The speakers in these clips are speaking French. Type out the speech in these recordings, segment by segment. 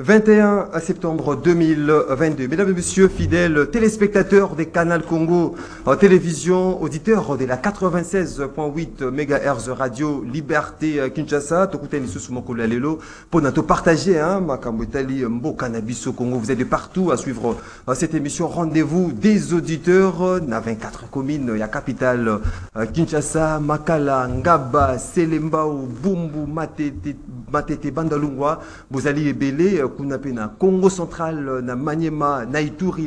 21 septembre 2022. Mesdames et messieurs, fidèles téléspectateurs des Canal Congo Télévision, auditeurs de la 96.8 MHz Radio Liberté Kinshasa, Tokutani Susumoko Lalelo, pour nous partager, Makambotali Mbo Cannabis au Congo. Vous êtes de partout à suivre cette émission. Rendez-vous des auditeurs, na 24 communes, il y a capitale Kinshasa, Makala, Ngaba, Selembao, Bumbu, Matete, Bandalungwa, Bozali et Belé. Kunapena, Congo central, na Maniema, Naituri,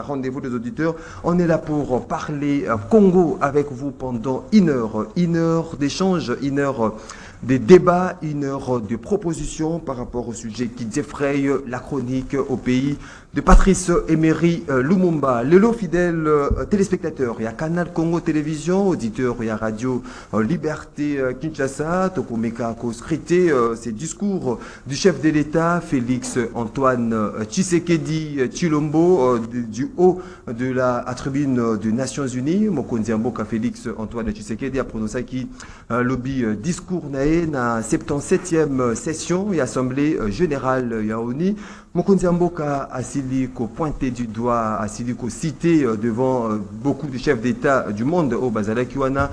rendez-vous des auditeurs. On est là pour parler Congo avec vous pendant une heure d'échange, une heure de débats, une heure de propositions par rapport au sujet qui défraye la chronique au pays de Patrice Emery Lumumba. Lélo, fidèles téléspectateurs, il y a Canal Congo Télévision, auditeurs, il y a Radio Liberté Kinshasa, Tokomeka Koskrité, ces discours du chef de l'État, Félix Antoine Tshisekedi Tshilombo, du haut de la tribune des Nations Unies, Mokonzi Mboka Félix Antoine Tshisekedi a prononcé qui lobby discours naé na 77e session et assemblée générale yaoni. Mokonzi Mboka Asili ko pointé du doigt, Asili ko cité devant beaucoup de chefs d'État du monde au Bazala Kiwana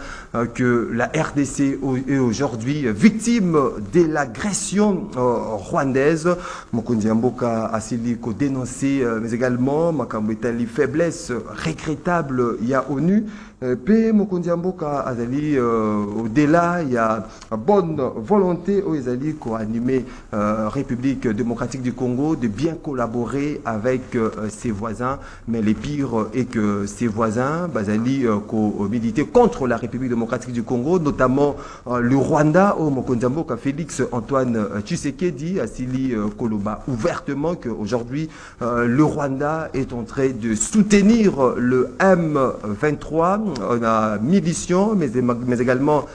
que la RDC est aujourd'hui victime de l'agression rwandaise. Mokonzi Mboka Asili ko dénoncé mais également makambo etali faiblesse regrettable il y a ONU. P. Mokonzi Mboka Azali au-delà, il y a bonne volonté aux Azali qui ont animé République démocratique du Congo de bien collaborer avec ses voisins, mais le pire est que ses voisins, Bazali, qui ont milité contre la République démocratique du Congo, notamment le Rwanda, au Mokonzi Mboka Félix Antoine Tshisekedi, Asili Koloba ouvertement qu'aujourd'hui le Rwanda est en train de soutenir le M23. On a miliciens, mais également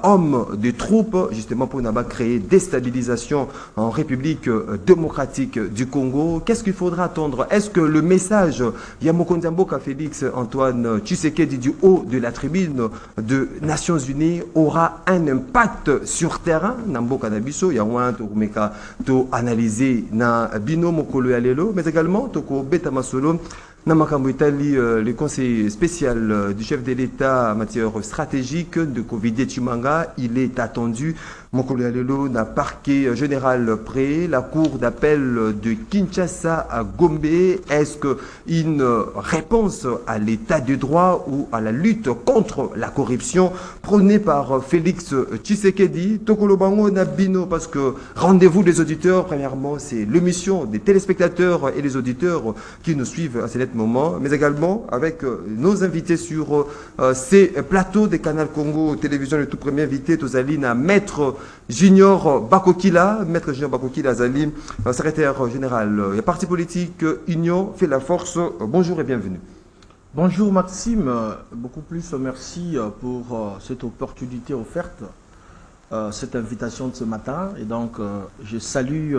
hommes de troupes, justement pour créer déstabilisation en République démocratique du Congo. Qu'est-ce qu'il faudra attendre? Est-ce que le message Mokonzi Mboka Félix Antoine Tshisekedi du haut de la tribune de Nations Unies aura un impact sur terrain? Namboka Nabiso, Yawan, Tokumeka, to analyser na bino mokolo yalelo, mais également Toko Beta Masolo. Namakambo Italie, le conseil spécial du chef de l'État en matière stratégique de Covid Chimanga, il est attendu. Mokolo Alelo n'a parquet général prêt, la cour d'appel de Kinshasa à Gombe. Est-ce qu'une réponse à l'état de droit ou à la lutte contre la corruption prônée par Félix Tshisekedi? Tokolo Bango Nabino, parce que rendez-vous des auditeurs, premièrement, c'est l'émission des téléspectateurs et les auditeurs qui nous suivent à ce net moment, mais également avec nos invités sur ces plateaux des Canal Congo Télévision. Le tout premier invité, Tozalina, Maître Junior Bakokila, Maître Junior Bakokila Zali, secrétaire général. Le parti politique Union fait la force. Bonjour et bienvenue. Bonjour Maxime, beaucoup plus merci pour cette opportunité offerte, cette invitation de ce matin. Et donc je salue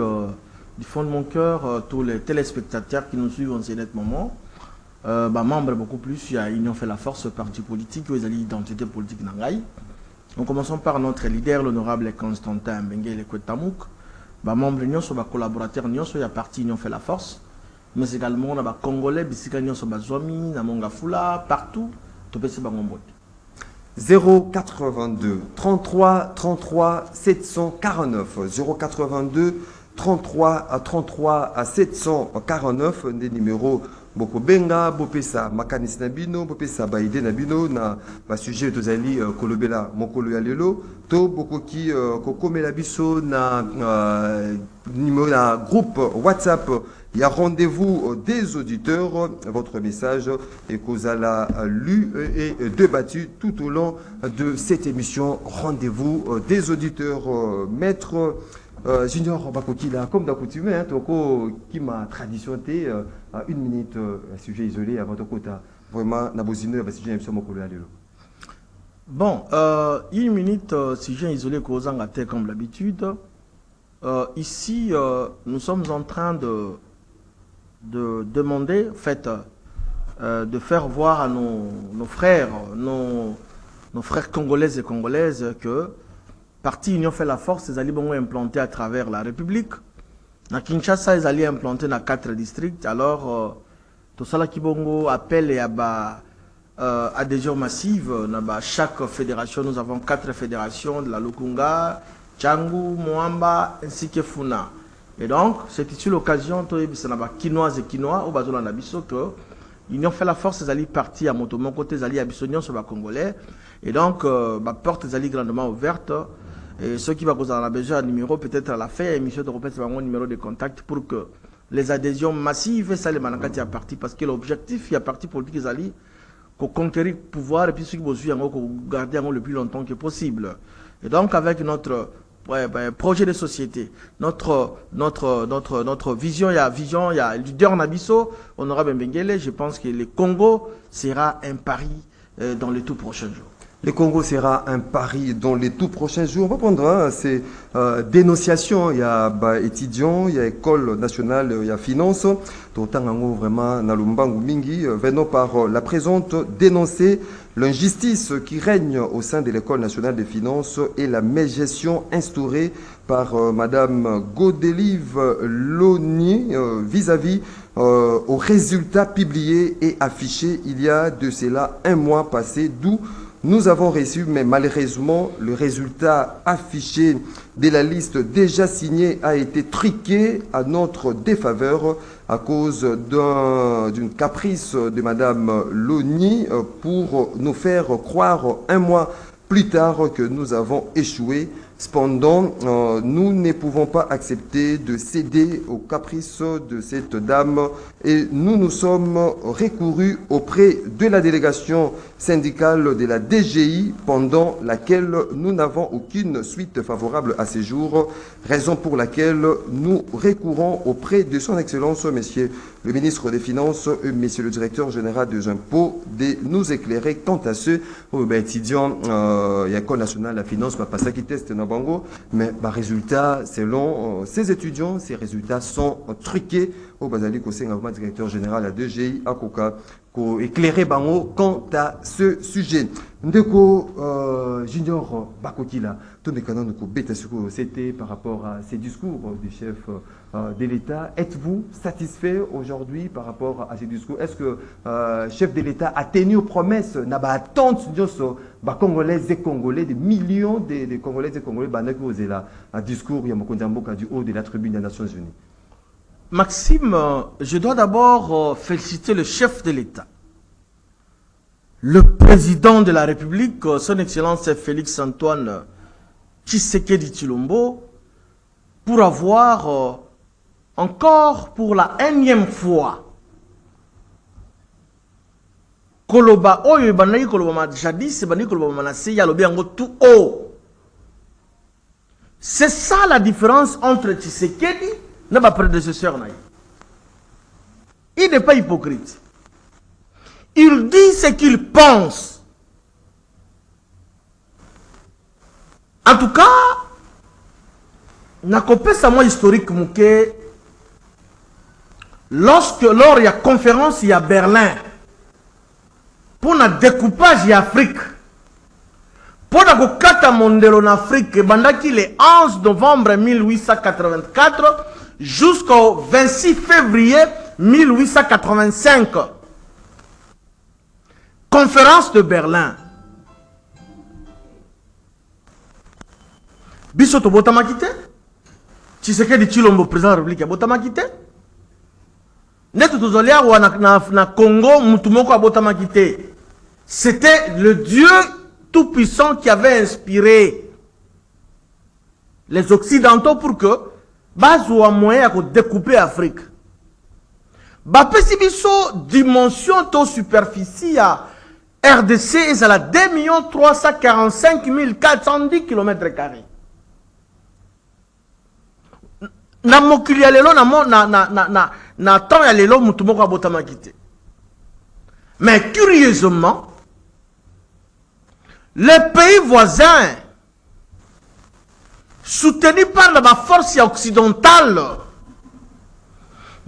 du fond de mon cœur tous les téléspectateurs qui nous suivent en ce net moment. Membre beaucoup plus, il y a Union fait la force, parti politique, ils ont l'identité politique Nangaï. Nous commençons par notre leader, l'honorable Constantin Mbengele Kwetamouk. Membre Union, sur collaborateur Union, sur la partie Union fait la force. Mais également, on a Congolais, Bissika Union, sur Zomi, Namonga Fula, partout. Tout peut se 082 33 33 749 082 33 33 749 des numéros Boko Benga, Bopesa, Makanis Nabino, Bopesa Baïde Nabino, na sujet de Zali Kolobela, Mokolo Yalelo, To Bokoki, Kokomela Biso, na numéro na groupe WhatsApp. Il y a rendez-vous des auditeurs. Votre message est causala lu et débattu tout au long de cette émission. Rendez-vous des auditeurs. Maître Junior Bakokila, comme d'accoutumé, Toko qui m'a traditionné une minute, un sujet isolé avant Toko. Vraiment, Nabozino, sujet émission Mokolo Alelo. Bon, une minute, sujet isolé causant à terre comme l'habitude. Ici, nous sommes en train de demander, en fait, de faire voir à nos frères, nos frères congolaises et congolaises que parti Union fait la force, ces alliés vont implantés à travers la République. Na Kinshasa, ils allaient implanter dans 4 districts. Alors, tout ça là qui bongo appelle et adhésion massive. Chaque fédération, nous avons 4 fédérations de la Lukunga, Tchangu, Moamba ainsi que Funa. Et donc, c'est ici l'occasion, Kinois et Kinois, au Bazola Nabiso, que l'Union fait la force, ils allaient partir à Moto, mon côté, ils allaient à Bissonion sur les Congolais. Et donc, ma porte, ils allaient grandement ouverte. Et ceux qui vont vous en besoin un numéro, peut-être à la fin, émission de repère, c'est un numéro de contact pour que les adhésions massives, ça les manakati à parti, parce que l'objectif, il y a parti politique, ils allaient conquérir le pouvoir, et puis ceux qui vont suivre, garder le plus longtemps que possible. Et donc, avec notre projet de société, notre vision, il y a leader Nabiso, honorable Mbengele, je pense que le Congo sera un pari dans les tout prochains jours. Le Congo sera un pari dans les tout prochains jours. On va prendre ces dénonciations. Il y a étudiants, il y a école nationale, il y a finance. D'autant vraiment Nalumbangu Mingi venant par la présente dénoncer l'injustice qui règne au sein de l'école nationale des finances et la mégestion instaurée par Madame Godelive Loni vis-à-vis aux résultats publiés et affichés il y a de cela un mois passé, d'où nous avons reçu, mais malheureusement, le résultat affiché de la liste déjà signée a été truqué à notre défaveur à cause d'une caprice de Madame Loni pour nous faire croire un mois plus tard que nous avons échoué. Cependant, nous ne pouvons pas accepter de céder aux caprices de cette dame et nous sommes recourus auprès de la délégation syndicale de la DGI pendant laquelle nous n'avons aucune suite favorable à ces jours, raison pour laquelle nous recourons auprès de son Excellence, Monsieur le ministre des Finances et Monsieur le directeur général des impôts de nous éclairer quant à ce étudiant il y a École nationale de la finance, pas ça qui teste dans Bango, mais résultat, selon ces étudiants, ces résultats sont truqués au Bazali Koseng, directeur général à DGI à Koka, pour éclairer Bango quant à ce sujet. Ndeko Junior Bakotila, tout le canon c'était par rapport à ces discours du chef de l'État. Êtes-vous satisfait aujourd'hui par rapport à ces discours? Est-ce que le chef de l'État a tenu aux promesses? N'a pas attendu Congolais et Congolais, des millions de Congolais et Congolais, un discours du haut de la tribune des Nations Unies. Maxime, je dois d'abord féliciter le chef de l'État, le président de la République, son Excellence Félix Antoine Tshisekedi Tshilombo, pour avoir encore pour la énième fois Koloba Oyo Banaki Koloba jadis Banaki Koloba Manase Yalobi Ango tout haut. C'est ça la différence entre Tshisekedi et ma prédécesseur. Il n'est pas hypocrite. Il dit ce qu'il pense. En tout cas, n'a copé ça moi historique mouké. Lors il y a conférence, il y a Berlin. Pour le découpage il y a Afrique. Pour le kata mondelo en Afrique, bandaki le 11 novembre 1884 jusqu'au 26 février 1885. Conférence de Berlin. Bisoto Botamakite. Tshisekedi Tshilombo, président de la République, Botamakite. Neto Tozolia ou na Congo, Mutumoko a Botamakite. C'était le Dieu tout-puissant qui avait inspiré les Occidentaux pour que Bazou a moyen de découper l'Afrique. Bapesi biso dimension to superficie à RDC est à la 2 345 410 km². Na mokili ya lelo na temps ya lelo mutu moko abotama kite. Mais curieusement, les pays voisins soutenus par la force occidentale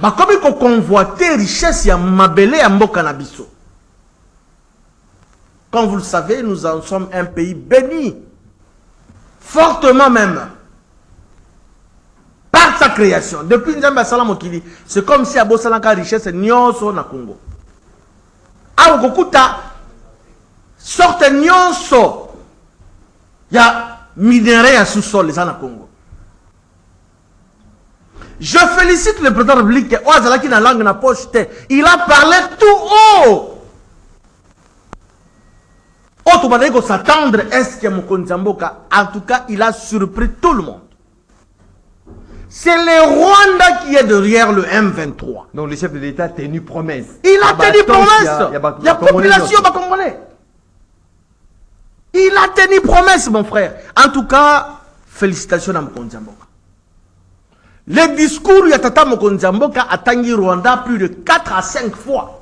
comme ils convoiter richesse ya mabele ya mboka na biso. Comme vous le savez, nous en sommes un pays béni, fortement même. par sa création. Depuis Nzambe Salam Okili, c'est comme si Abo Salanka richesse nyonso na Congo. Awo kokuta sorte nyonso ya minerai à sous-sol les na Congo. Je félicite le président de la République qui na langue na poche. Il a parlé tout haut. Auto s'attendre est-ce que Mokonzi Mboka, en tout cas, il a surpris tout le monde. C'est le Rwanda qui est derrière le M23. Donc le chef de l'État a tenu promesse. Il a tenu promesse. Il y a population congolais. Il a tenu promesse, mon frère. En tout cas, félicitations à Mokonzi Mboka. Le discours de Tata Mokonzi Mboka a tangi Rwanda plus de 4 à 5 fois.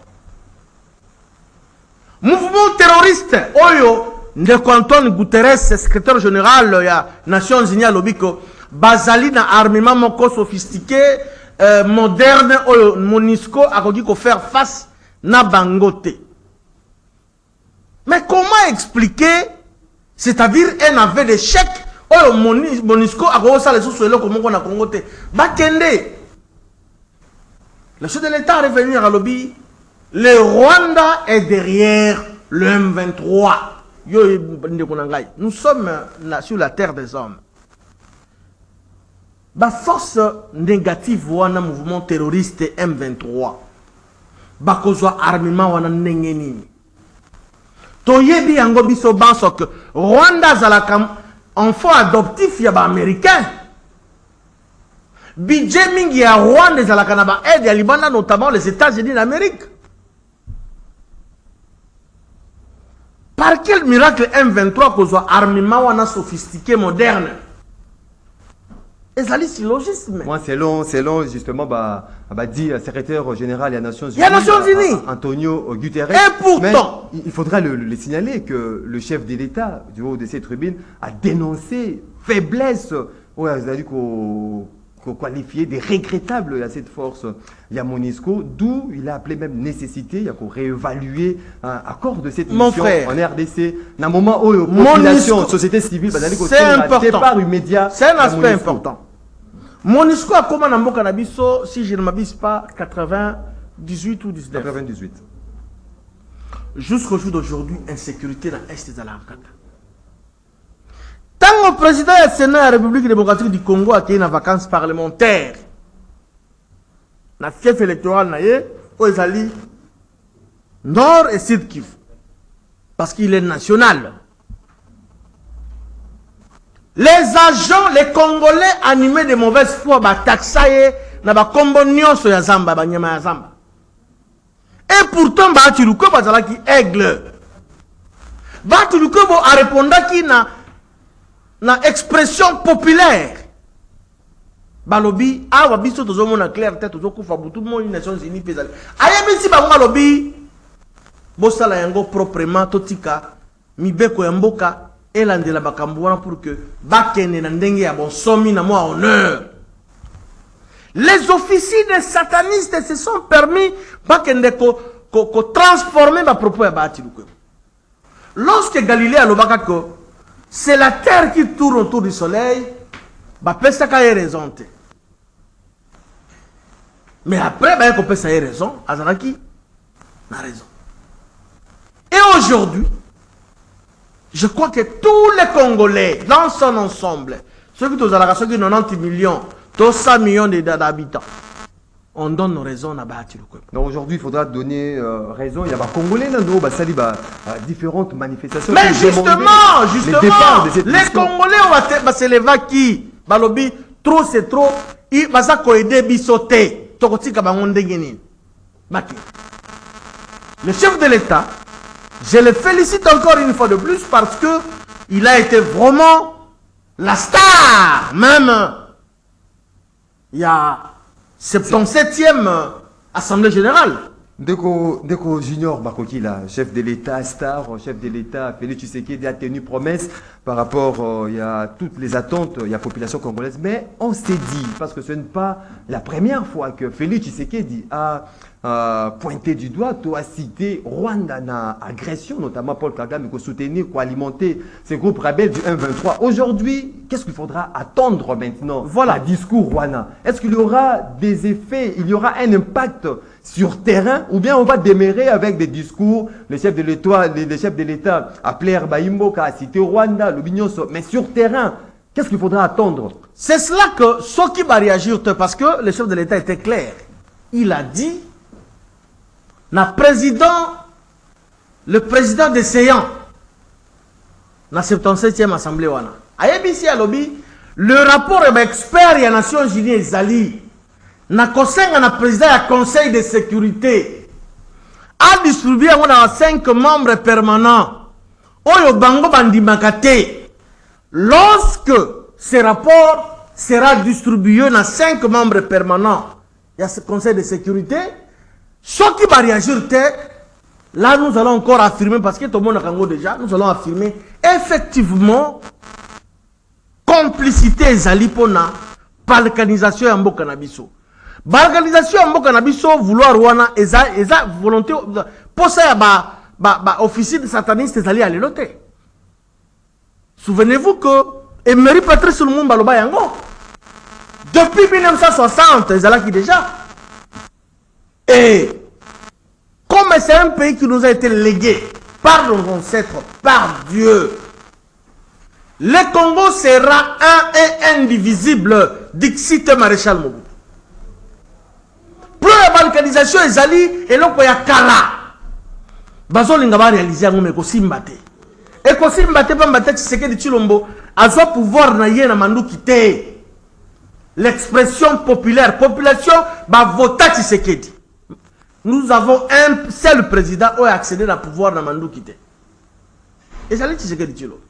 Mouvement terroriste, Oyo, Ndeko Antonio Guterres, secrétaire général des Nations Unies à Lobiko, Bazali na armement moko sophistiqué, moderne, Oyo, Monisco a dit qu'on faire face na bangote. Mais comment expliquer, c'est-à-dire un aveu d'échec, Oyo, Monisco a dit ça les sous-soleils comme on a congoté. Bakende, le chef de l'État est revenu à Lobi. Le Rwanda est derrière le M23. Nous sommes sur la terre des hommes. La force négative ou un mouvement terroriste M23. Bakozwa armement wana nengeni. Toyebi yango biso banso que Rwanda zalaka enfant adoptif ya ba américain. Budget mingi ya Rwanda zalaka na ba aide ya Libanda notamment les États-Unis d'Amérique. Par quel miracle M23 cause armement wana sophistiqué moderne? Et ça c'est logisme. Moi selon justement dit secrétaire général des Nations Unies. Il y a Nations Unies. Antonio Guterres. Et pourtant, il faudra le signaler que le chef de l'État du haut de cette tribune a dénoncé faiblesse. Ouais, vous avez dit qu'on qualifié de regrettable à cette force. Il y a Monisco, d'où il a appelé même nécessité, il y a qu'on réévaluer un accord de cette mission en RDC. Dans un moment où la population, société civile, c'est important. C'est un aspect important. Monisco a comment dans Mokanabiso, si je ne m'abuse pas, 98 ou 19. 98. Jusqu'au jour d'aujourd'hui, insécurité dans l'Est de l'Afrique. Tant que le président du Sénat de la République démocratique du Congo a été en vacances parlementaires, la fief électorale aux Ezali, Nord et Sud Kivu, parce qu'il est national. Les agents, les Congolais animés de mauvaise foi, taxaye, na ba kombo nyonso ya Zamba, ba nyama ya Zamba. Et pourtant, ba tiluko bazala ki aigle. Ba tiluko bo a réponda ki na expression populaire. Balobi, ah wabiso tozo mona clair tête tozo kufa tout le monde les Nations Unies pesale. Ayebisi ba ngalobi bosala yango proprement totika mibeko ya mboka elandela bakambu wana pour que bakene na ndenge ya bonsomi na moi honneur. Les officiers des satanistes se sont permis bakende ko transformer ma propos ya batiluko. Lorsque Galilée a lobaka ko c'est la terre qui tourne autour du soleil, Bapesaka a raison. Mais après, Bapesaka a raison, Azanaki a raison. Et aujourd'hui, je crois que tous les Congolais, dans son ensemble, ceux qui ont 90 millions, 100 millions d'habitants, on donne raison à Bahati. Donc aujourd'hui, il faudra donner raison. Il y a des Congolais dans différentes manifestations. Mais justement, les Congolais, c'est les vaquis. Balobi, trop c'est trop. Il va s'accorder bisoté. Le chef de l'État, je le félicite encore une fois de plus parce que il a été vraiment la star. Même, il y a 77e Assemblée Générale. Deko Junior Bakoki, chef de l'État, star, chef de l'État, Félix Tshisekedi a tenu promesse par rapport il y a toutes les attentes, il y a population congolaise. Mais on s'est dit, parce que ce n'est pas la première fois que Félix Tshisekedi a pointé du doigt, tu as cité Rwanda na agression, notamment Paul Kagame, qui soutenir, qui alimenter ces groupes rebelles du M23. Aujourd'hui, qu'est-ce qu'il faudra attendre maintenant? Voilà. Le discours Rwanda. Est-ce qu'il y aura des effets, il y aura un impact sur terrain, ou bien on va démarrer avec des discours, les chefs de l'État appelé Baïmbo, qui a cité Rwanda, l'opinion, mais sur terrain, qu'est-ce qu'il faudra attendre? C'est cela que ceux qui vont réagir, parce que le chef de l'État était clair. Il a dit, le président des séants, dans la 77e assemblée, ayebisi alobi, le rapport expert des Nations Unies ezali, na kosenga na président du Conseil de sécurité, a distribué 5 membres permanents, oyo bango bandimakate. Lorsque ce rapport sera distribué dans 5 membres permanents, il y a ce Conseil de sécurité, ceux qui vont réagir, là nous allons encore affirmer, parce que tout le monde a déjà, nous allons affirmer, effectivement, complicité ezali pona, balkanisation en mboka na biso. Balkanisation en mboka na biso, vouloir wana, eza volonté, pour ça, officier de sataniste ezali à l'élote. Souvenez-vous que Emery Patrice Lumumba Loba Yango, depuis 1960, ezala qui déjà. Et comme c'est un pays qui nous a été légué par nos ancêtres, par Dieu, le Congo sera un et indivisible, dixit Maréchal Mobutu. Pour la balkanisation, ezali et l'on peut y kala. Bazo linga ba réaliser ngome ko simbate. Et ko simbate pa mbate Tshisekedi Tshilombo, azo pouvoir na ye na mandu kité. L'expression populaire, population va voter Tshisekedi. Nous avons un seul président qui a accédé au pouvoir dans Mandou Kité. Et ça dit Tshisekedi Tshilombo.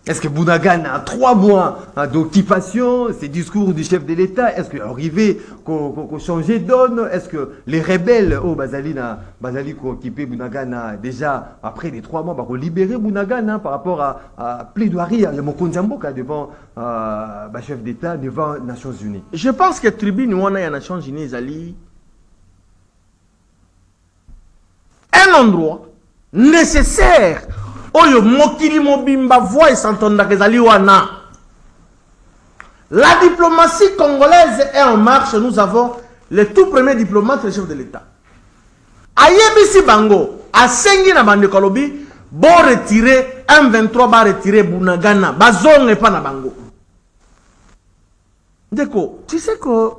Est-ce que Bunagana a 3 mois d'occupation, ces discours du chef de l'État, est-ce qu'il est arrivé qu'on change donne? Est-ce que les rebelles, Bazali qui ont occupé Bunagana déjà après les 3 mois, vont libérer Bunagana par rapport à plaidoirie à Mokonzamboka devant le chef d'État, devant les Nations Unies? Je pense que tribune wana ya Nations Unies Zali un endroit nécessaire. Oyo mokili mobimba voix et s'entendre kezali wana. La diplomatie congolaise est en marche. Nous avons le tout premier diplomate, le chef de l'État. Ayebisi bango, asengi na bande kolobi, bo retirer M23 ba retirer Bunagana, bazonge pa na bango. Deko, tu sais que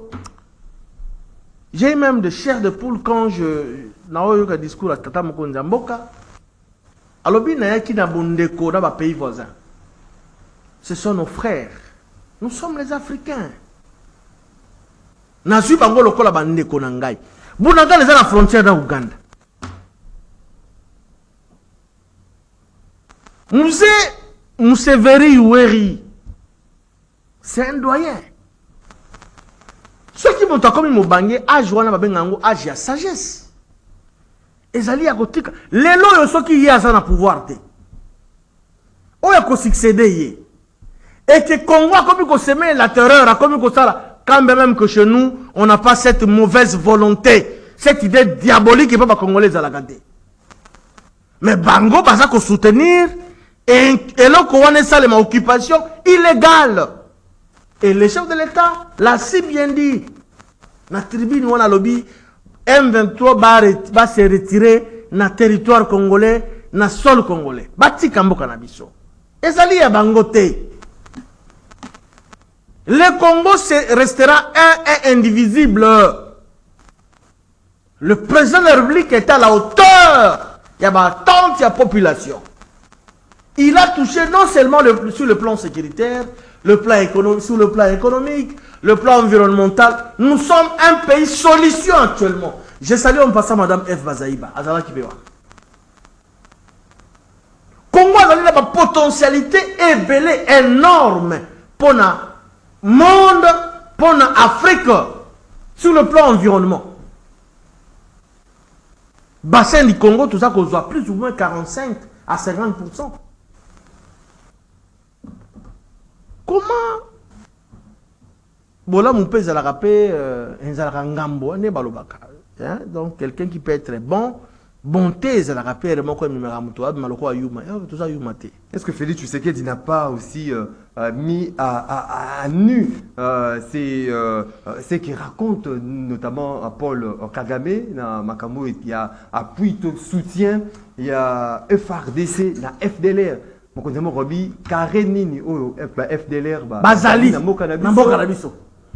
j'ai même de chair de poule quand je n'ai discours à Tata Mokonzamboka. Alobi na yaki na bondeko na ba pays voisins. Ce sont nos frères. Nous sommes les Africains. Nazui bango lokola bandeko na ngai. Bunagana eza na frontière na Uganda. Museveni Yoweri, c'est un doyen. Ceux qui m'ont comme Mobangé, âge wana babengango âge ya sagesse. Ezali ya kotika. Lelo yo soki ye aza na pouvoir te. Oya ko succéder ye. Et que Congo a comme semer la terreur, a comme ça, quand même que chez nous, on n'a pas cette mauvaise volonté, cette idée diabolique qui peut pas congolais à la gâter. Mais Bango baza ko soutenir et là qu'on a ça les occupation illégale. Et le chef de l'État l'a si bien dit. Na tribune on a lobby M23 va se retirer na territoire congolais, na sol congolais. Bati kambo kanabiso. Et ça li à Bangote. Le Congo restera un et indivisible. Le président de la République est à la hauteur. Il y a tant de population. Il a touché non seulement sur le plan sécuritaire, sur le plan économique, le plan environnemental. Nous sommes un pays solution actuellement. Je salue en passant Madame F. Bazaïba, Azala Kibewa. Congo a une potentialité énorme pour le monde, pour l'Afrique, sur le plan environnement. Bassin du Congo, tout ça, qu'on voit plus ou moins 45 à 50%. Comment Bola mon père la rappé ngambo ne balobaka Hein? Donc, quelqu'un qui peut être bon, bonté, c'est la rappel, moi, comme Est-ce que Félix Tshisekedi n'a pas aussi mis à nu ce qui raconte notamment à Paul Kagame, dans Makamo, il y a appui, soutien, il y a FRDC, la FDLR. Mon conseil, Robi, Karenini, FDLR, Bazali, Nambo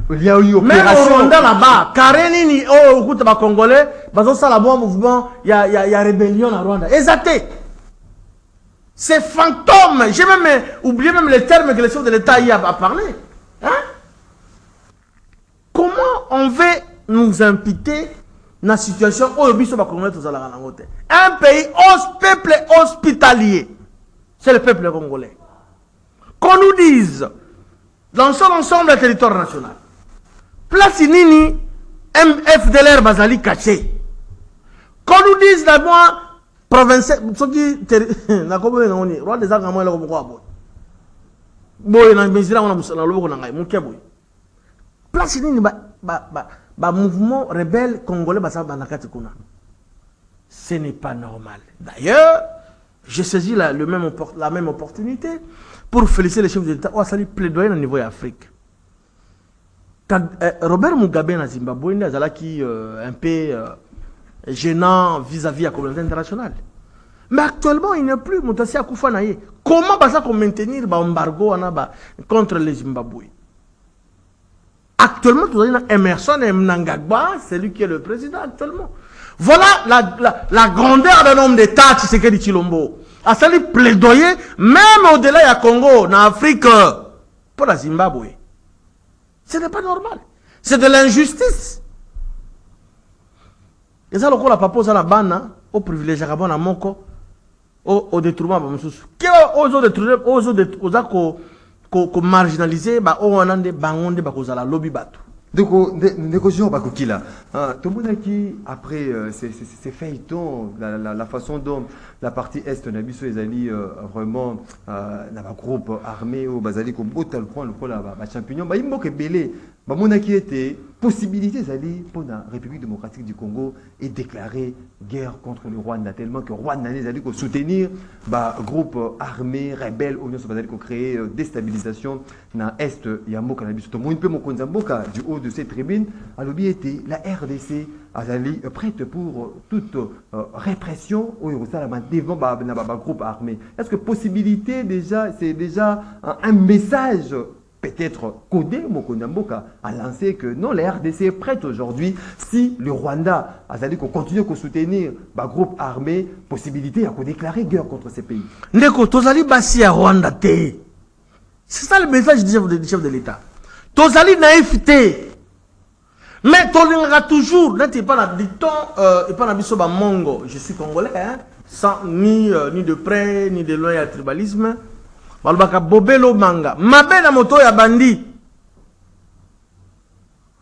il y a eu même opération. au Rwanda là-bas, Karenini, oh, écoute, les Congolais, parce ça, là-bas, mouvement, il y a rébellion en Rwanda. Exacté. C'est fantôme. J'ai même oublié même les termes que les chefs de l'État y a parlé. Hein? Comment on veut nous imputer dans la situation où un pays, peuple hospitalier, c'est le peuple congolais. Qu'on nous dise, dans son ensemble du territoire national, place Nini, MFDLR Bazali caché. Qu'on nous dise d'abord, provincial, ce qui na kobo na oni, roi des arts moi la kobo quoi boy na mesira on a lobo na ngai mon keboy. Place Nini ba mouvement rebelle congolais basa banakati kuna. Ce n'est pas normal. D'ailleurs, j'ai saisi la même opportunité pour féliciter les chefs de l'État. Oh, ça lui plaidoyer au niveau d'Afrique. Robert Mugabe na Zimbabwe, il qui un peu gênant vis-à-vis de la communauté internationale. Mais actuellement, il n'est plus. Comment va maintenir l'embargo contre les Zimbabwe? Actuellement, vous avez Emerson Mnangagwa, c'est lui qui est le président actuellement. Voilà la grandeur d'un homme d'État, Tshisekedi Tshilombo. À ça lui plaidoyer, même au-delà du Congo, en Afrique, pour la Zimbabwe. Ce n'est pas normal. C'est de l'injustice. Et ça, le coup, la papa, ça la banne, au privilège, à la moko, au détournement, aux autres marginalisés, on a des bangondes, la lobby bateau. Donc, après ces feuilletons, la façon dont la partie Est de Nabiso est vraiment dans un groupe armé au Bazali, comme autant le champignon, il y a belé. Qui était possibilité pour la République démocratique du Congo et déclarer guerre contre le Rwanda, tellement que Rwanda allait soutenir le groupe armé rebelle au pour créer déstabilisation dans l'Est. Il y a un cannabis. Tout le monde peut du haut de cette tribune, à l'objet était la RDC prête pour toute répression devant le groupe armé. Est-ce que possibilité déjà, c'est déjà un message peut-être codé, Mokondamboka a lancé que non, la RDC est prête aujourd'hui. Si le Rwanda a dit qu'on continue à soutenir le groupe armé, possibilité à déclarer guerre contre ces pays. Ndeko, tozali basi à Rwanda te. C'est ça le message du chef de l'État. Tozali naïveté. Mais tolingera toujours, n'est pas la dicton, et pas la bisoba mongo. Je suis congolais, hein, sans ni de près, ni de loin, il y a le tribalisme. Balbaka bobelo manga. Mabe na moto ya bandi.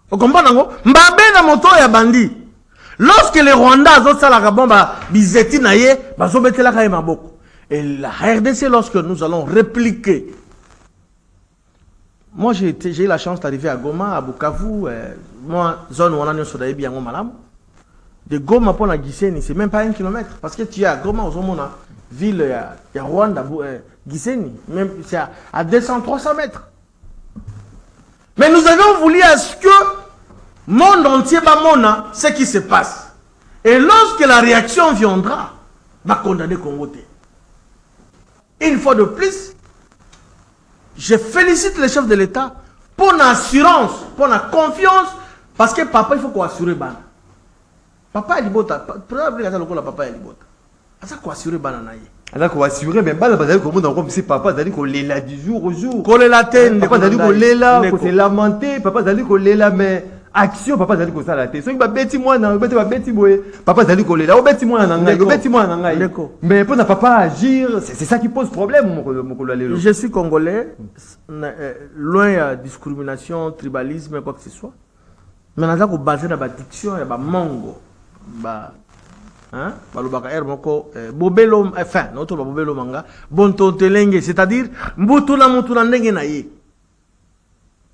Vous comprenez? Mabe na moto ya bandi. Lorsque les Rwandais ont ça la bomba bizeti naye, bazo betela kaye maboko. Et la RDC, lorsque nous allons répliquer. Moi, j'ai eu la chance d'arriver à Goma, à Bukavu. Moi, zone où on a un sodaï bien malam. De Goma pour la Gisenyi, c'est même pas 1 kilomètre. Parce que tu es à Goma, aux Omona, ville, il y a Rwanda, Gisenyi, même c'est à 200-300 mètres. Mais nous avions voulu à ce que le monde entier va ce qui se passe. Et lorsque la réaction viendra, va condamner Congo. Une fois de plus, je félicite les chefs de l'État pour l'assurance, pour la confiance, parce que papa, il faut qu'on assure Bana. Papa est libota. Papa est libota. Ça qu'on assure Bana. Alors qu'on assurer, mais pas comme si papa d'aller qu'on l'est là du jour au jour. Qu'on l'est là, papa d'aller qu'on l'est là, qu'on s'est lamenté, papa d'aller qu'on l'est là, mais action, papa d'aller qu'on s'est lamenté. So il va bêti moi, papa d'aller qu'on l'est là, bêti moi, mais pour ne pas agir, c'est ça qui pose problème. Je suis congolais, loin de discrimination, tribalisme, quoi que ce soit. Mais nous avons basé dans la diction, il y a mongo. Hein? Bobelo, enfin, notre Bobelo manga, bon tontelenge, c'est-à-dire, mbutula mutula ndenge na ye.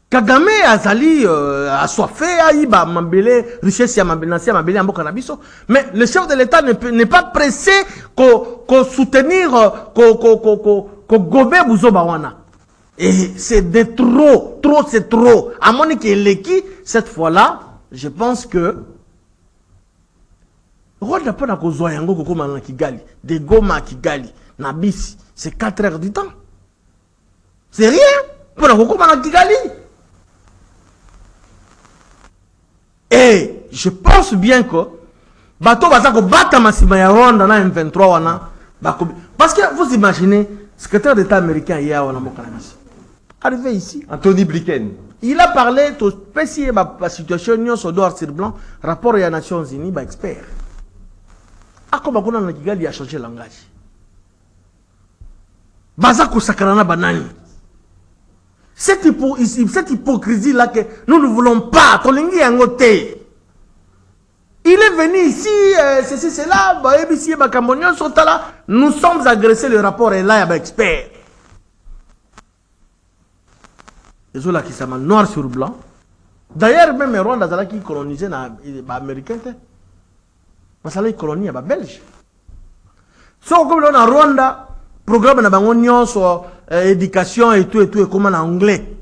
Kagame azali assoiffé aïba mambele richesse ya mambele nasi ya mambele ambo kanabiso, mais le chef de l'État n'est pas pressé ko soutenir ko gobe buzoba wana. Et c'est de trop c'est trop. À mon qui cette fois-là, je pense que Rwanda pas na kozwa yango kokoma na Kigali, de Goma à Kigali, na bisi, c'est 4 heures du temps. C'est rien pour na kokoma na Kigali. Et je pense bien que bato bazako bata masima ya Rwanda na M23 wana parce que vous imaginez secrétaire d'État américain hier wana mokanabisi arrivé ici Anthony Blinken il a parlé de la situation sur noir sur blanc rapport aux Nations Unies ba expert akoma kuna na Kigali a changé langage bazako sakarana banani. Cette hypocrisie-là que nous ne voulons pas, il est venu ici, ceci, cela, nous sommes agressés, le rapport est là, il y a un expert. Les gens qui sont noir sur blanc. D'ailleurs, même les Rwanda qui colonisé les Américains, parce que les colonies, les Belges. Sauf comme dans Rwanda, programme na bango nyonso éducation et tout et comment en anglais.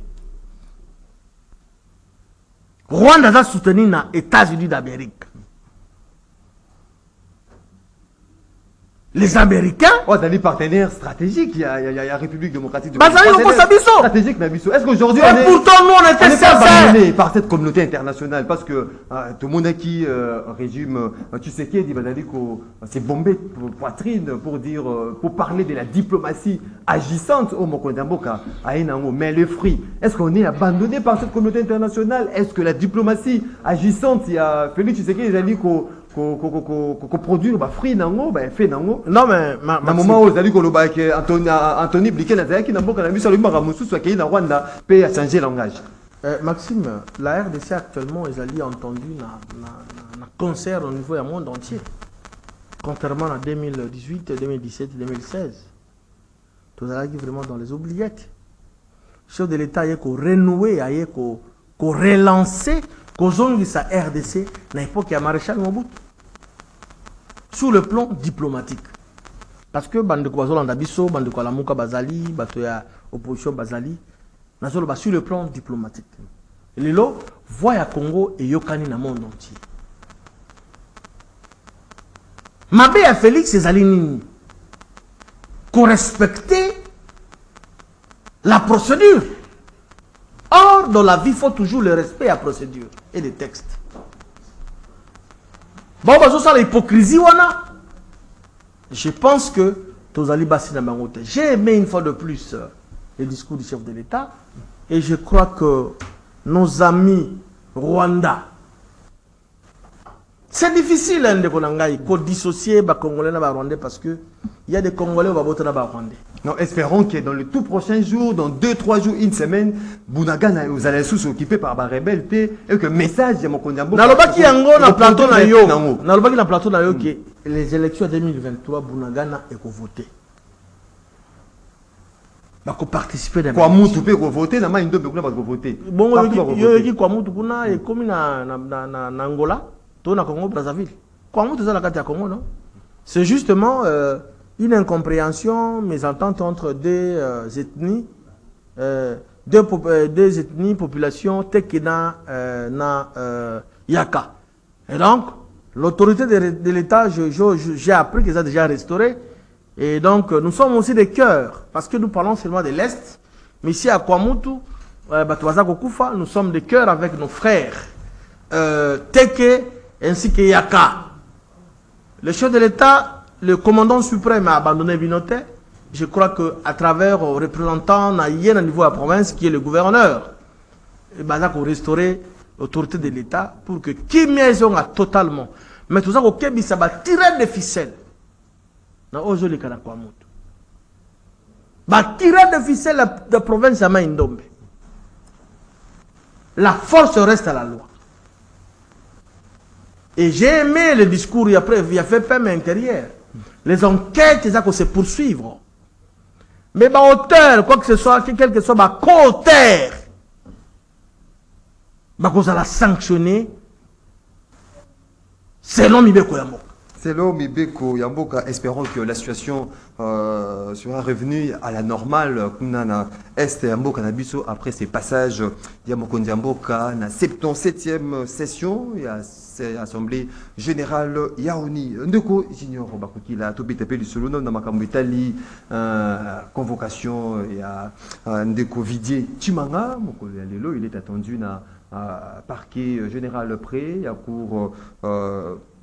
Rwanda a soutenu na États-Unis d'Amérique. Les Américains. Oh, t'as des partenaires stratégiques. Il y a la République démocratique du Congo. Stratégique, Nabiso. Est-ce qu'aujourd'hui pourtant nous on était sincères par cette communauté internationale parce que tout le monde qui régime Tshisekedi c'est bombé poitrine pour dire pour parler de la diplomatie agissante au Mokondamboka à Enango. Mais le fruit, est-ce qu'on est abandonné par cette communauté internationale? Est-ce que la diplomatie agissante, il y a Félix Tshisekedi il a dit qu'on produire fruit nango fait nango non mais moment où zali ko loba que Anthony Blinken a qui n'amboka na biso lumba mususu soit qui na Rwanda peut a changé langage. Maxime, la RDC actuellement ils allaient entendu na concert au niveau du monde entier. Contrairement à 2018, 2017, 2016. Tout ça qui vraiment dans les oubliettes. Chef de l'État a renouer, a relancer Kozongi sa RDC na l'époque ya maréchal Mobutu. Sur le plan diplomatique. Parce que bandeko bazolanda biso, bandeko alamuka bazali, bato ya opposition bazali, nazolo ba sur le plan diplomatique. Lelo voix ya Congo et yokani na monde entier. Mabe ya Félix ezali nini? Qu'on respecter la procédure. Or, dans la vie, il faut toujours le respect à la procédure et les textes. Bon, ça, l'hypocrisie, je pense que j'ai aimé une fois de plus le discours du chef de l'État et je crois que nos amis Rwanda, c'est difficile de dissocier les Congolais et les Rwandais parce qu'il y a des Congolais qui vont Rwandais. Non, espérons que dans le tout prochain jour, dans 2-3 jours, une semaine, Bunagana vous allez s'occuper par la rebelle et que message de mon condamné. Nalobaki yango na plateau na yo. Nalobaki na plateau na yo que les élections 2023 Bunagana est voté. Bako participer dans quoi mutu pe ko voter na maindo pe kuna ba ko voter. Bon yo ki kwa mutu kuna e komi na Angola, to na Congo Brazzaville. Kwa mutu za la carte ya Congo non? C'est justement une incompréhension, mésentente entre deux ethnies, deux ethnies, population, Tekena, Yaka. Et donc, l'autorité de l'État, j'ai appris qu'ils ont déjà restauré. Et donc, nous sommes aussi des cœurs, parce que nous parlons seulement de l'Est. Mais ici, à Kwamutu, nous sommes des cœurs avec nos frères, Teke ainsi que Yaka. Le chef de l'État, le commandant suprême a abandonné Binoté. Je crois qu'à travers le représentant naïen au niveau de la province, qui est le gouverneur, il a restauré l'autorité de l'État pour que Kimiezo a totalement. Mais tout ça, ça va tirer des ficelles. Aujourd'hui, il va tirer des ficelles de la province à Maïndombe. La force reste à la loi. Et j'ai aimé le discours, il a fait peine intérieure. Les enquêtes, ça se poursuivre. Mais ma auteur, quoi que ce soit, quel que soit ma co-auteur, bakozala sanctionné selon Mibeko ya mboka. Selon Mibeko ya mboka, espérons que la situation sera revenue à la normale kunana est ya mboka na biso après ces passages ya mokonzi ya mboka na 77e session ya assemblée générale yaoni ndeko junior bakukila tobeta pe lisolo na makambo etali convocation ya ndeko Vidier Chimanga mokolo ya lelo. Il est attendu na parquet général près ya cour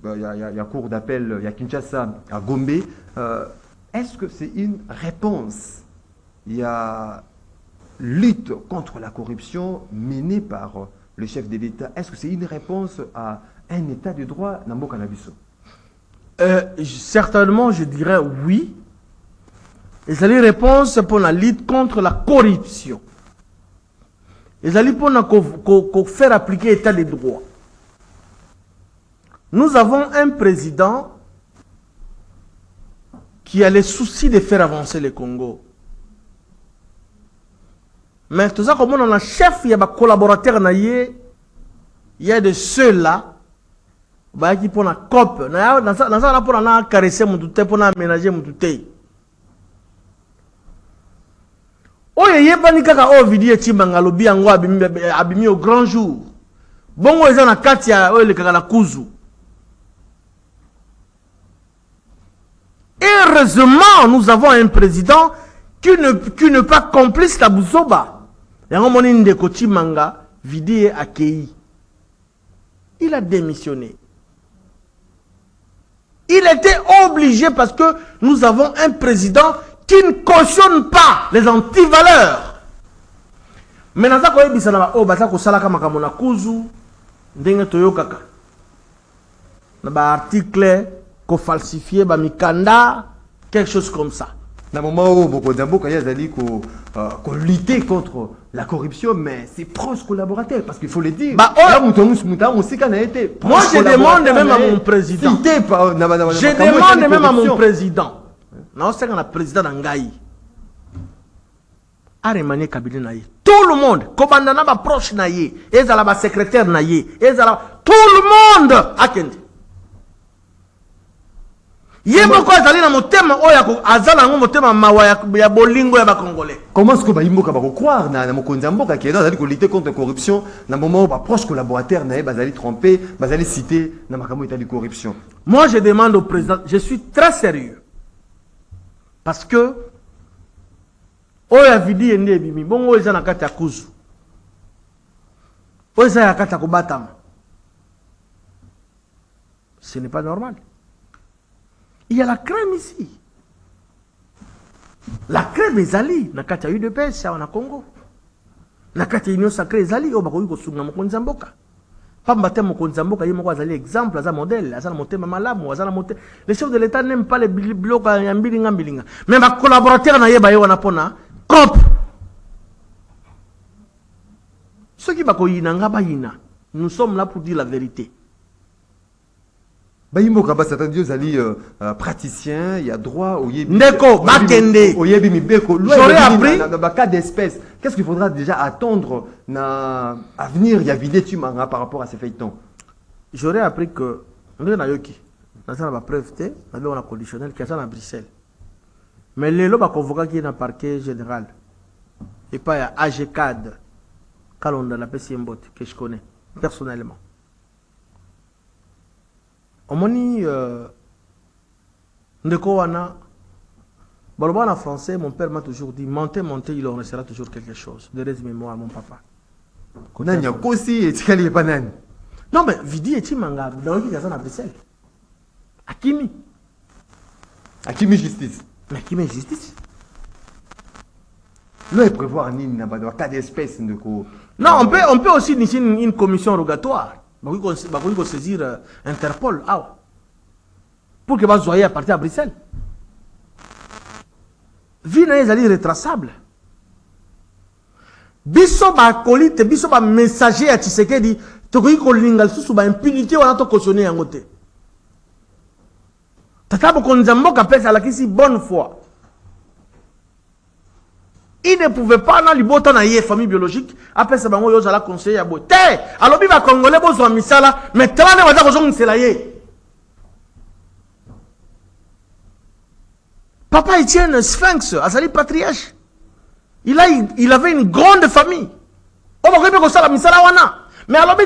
il y a cour d'appel, il y a Kinshasa à Gombe. Est-ce que c'est une réponse? Il y a lutte contre la corruption menée par le chef de l'État. Est-ce que c'est une réponse à un État de droit dans Mboka na biso? Certainement, je dirais oui. Et c'est une réponse pour la lutte contre la corruption. Et c'est pour faire appliquer l'État de droit. Nous avons un président qui a le souci de faire avancer le Congo. Mais tout ça, comme on a un chef, il y a des collaborateurs, il y a de ceux-là qui font la COP. Dans ça, pour caresser mon touté, pour aménager mon touté. Oh, il y a pas ni kaka Vidier Chimanga lobi yango abimi au grand jour. Bongo eza na kati ya le kaka na kuzu. Heureusement, nous avons un président qui ne pas complice la Bouzoba. Yango moni ndeko Chimanga Vidier accueilli. Il a démissionné. Il était obligé parce que nous avons un président qui ne cautionne pas les antivaleurs. Mais dans ça, article falsifié, mikanda, quelque chose comme ça. Dans le moment où Mokonzamboka a dit qu'on luttait contre la corruption, mais c'est proche collaborateur, parce qu'il faut le dire. Moi, je demande même à mon président. Je demande même à mon président. Non, c'est un président d'Angaï. Aremane cabinet naïe. Tout le monde, commandant ma proche naïe, et la secrétaire naïe, et tout le monde a kendi. Comment est-ce que Baïmboka va croire na Mokonzamboka qui est dans la lutte contre la corruption dans le moment où proche collaborateur naïe bazali trompé, bazali cité na makamo état de corruption? Moi je demande au président, je suis très sérieux. Parce que Oya Vidi ende bimi bongo eza na kati ya kuzu. Oya ya kati ya kobatama. Ce n'est pas normal. Il y a la crème ici. La crème ezali na kati ya UDPS ya na Congo. Na kati ya Union Sacrée ezali o bakoyi kosunga Mokonzamboka. Pamba te Mokonzamboka yemo kwa ezali exemple aza modèle, aza na motema malamu, aza na motema. Les chefs de l'État n'aiment pas les blocs ya mbilinga. Mais ma collaborateur na yeba yo na pona COP. Ceux qui bakoyi na ngaba yina. Nous sommes là pour dire la vérité. Baïmboka Bassata Dieu Zali praticien, il y a droit au yebi. Ndeko, Bakende. Au yebi Mibeko. J'aurais appris. Dans le cas d'espèces, qu'est-ce qu'il faudra déjà attendre à venir? Il y a Vidier Chimanga par rapport à ces feuilletons. J'aurais appris que, on est dans Yoki. Dans la preuve, on a un conditionnel qui est à Bruxelles. Mais les lois convoqués qui est dans le parquet général. Et pas à AGCAD, quand on a la PCMBOT, que je connais personnellement. On m'a dit, en français, mon père m'a toujours dit, mentez, il en restera toujours quelque chose. De mémoire, mon papa. Non, mais Vidi et Chimanga, dans le cas de Bruxelles. Akimi. Akimi Justice. Mais Akimi Justice. Là, il prévoit un cas d'espèce. Non, on peut aussi initier une commission rogatoire. Il faut saisir Interpol pour que vous soyez à partir à Bruxelles. Vie n'est pas retraçable. Biso ba colite, biso ba messager à Tshisekedi, tokoyi kolinga susu ba impunité wana to cautionner yango te. Tata Mokonzamboka pesa la kisi bonne foi. Il ne pouvait pas dans l'ibota na yé famille biologique. Après ça, bango yoza la conseiller à bote. Alors il va congolais bozo misala, mais tellement ne va pas c'est la yé. Papa Etienne Sphinx, Azali patriarche. Il avait une grande famille. On va regarder ça la misala wana. Mais alors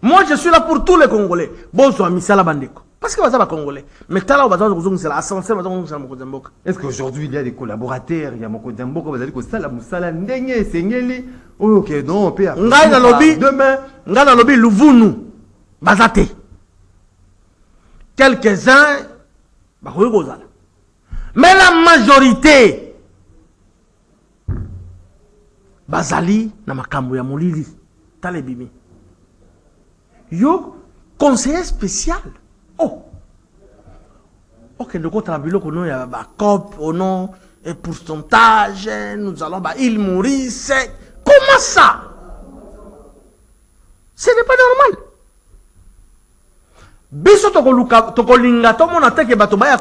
moi je suis là pour tous les Congolais. Bozo misala bandeko. Parce que vous êtes congolais. Mais est-ce qu'aujourd'hui il y a des collaborateurs, il y a mon Kodjamboka, vous allez que ça la musala ndenge sengeli. OK, non, on peut demain, ngana lobby Louvunu bazate. Quelques-uns mais la majorité bazali na makambo ya molili talebimi. Yo conseiller spécial. Oh! Ok, donc on a vu que nous, il y a un COP, au nom, et pourcentage, nous allons, il mourit, c'est. Comment ça? Ce n'est pas normal. Biso toko linga, tout le monde a été que bato baya.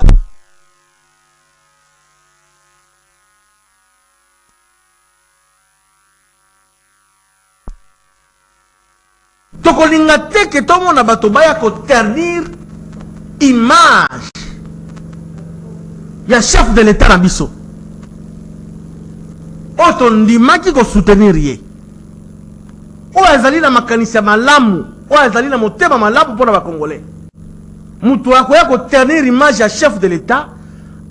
Toko linga te que tout le monde a bato baya ko ternir image. Il y a chef de l'État na biso. Oto ndima ki ko soutenir ye. O azali na makanisa malamu, o azali na motema malamu pour na ba Congolais. Mutu akoya ko ternir image ya chef de l'État,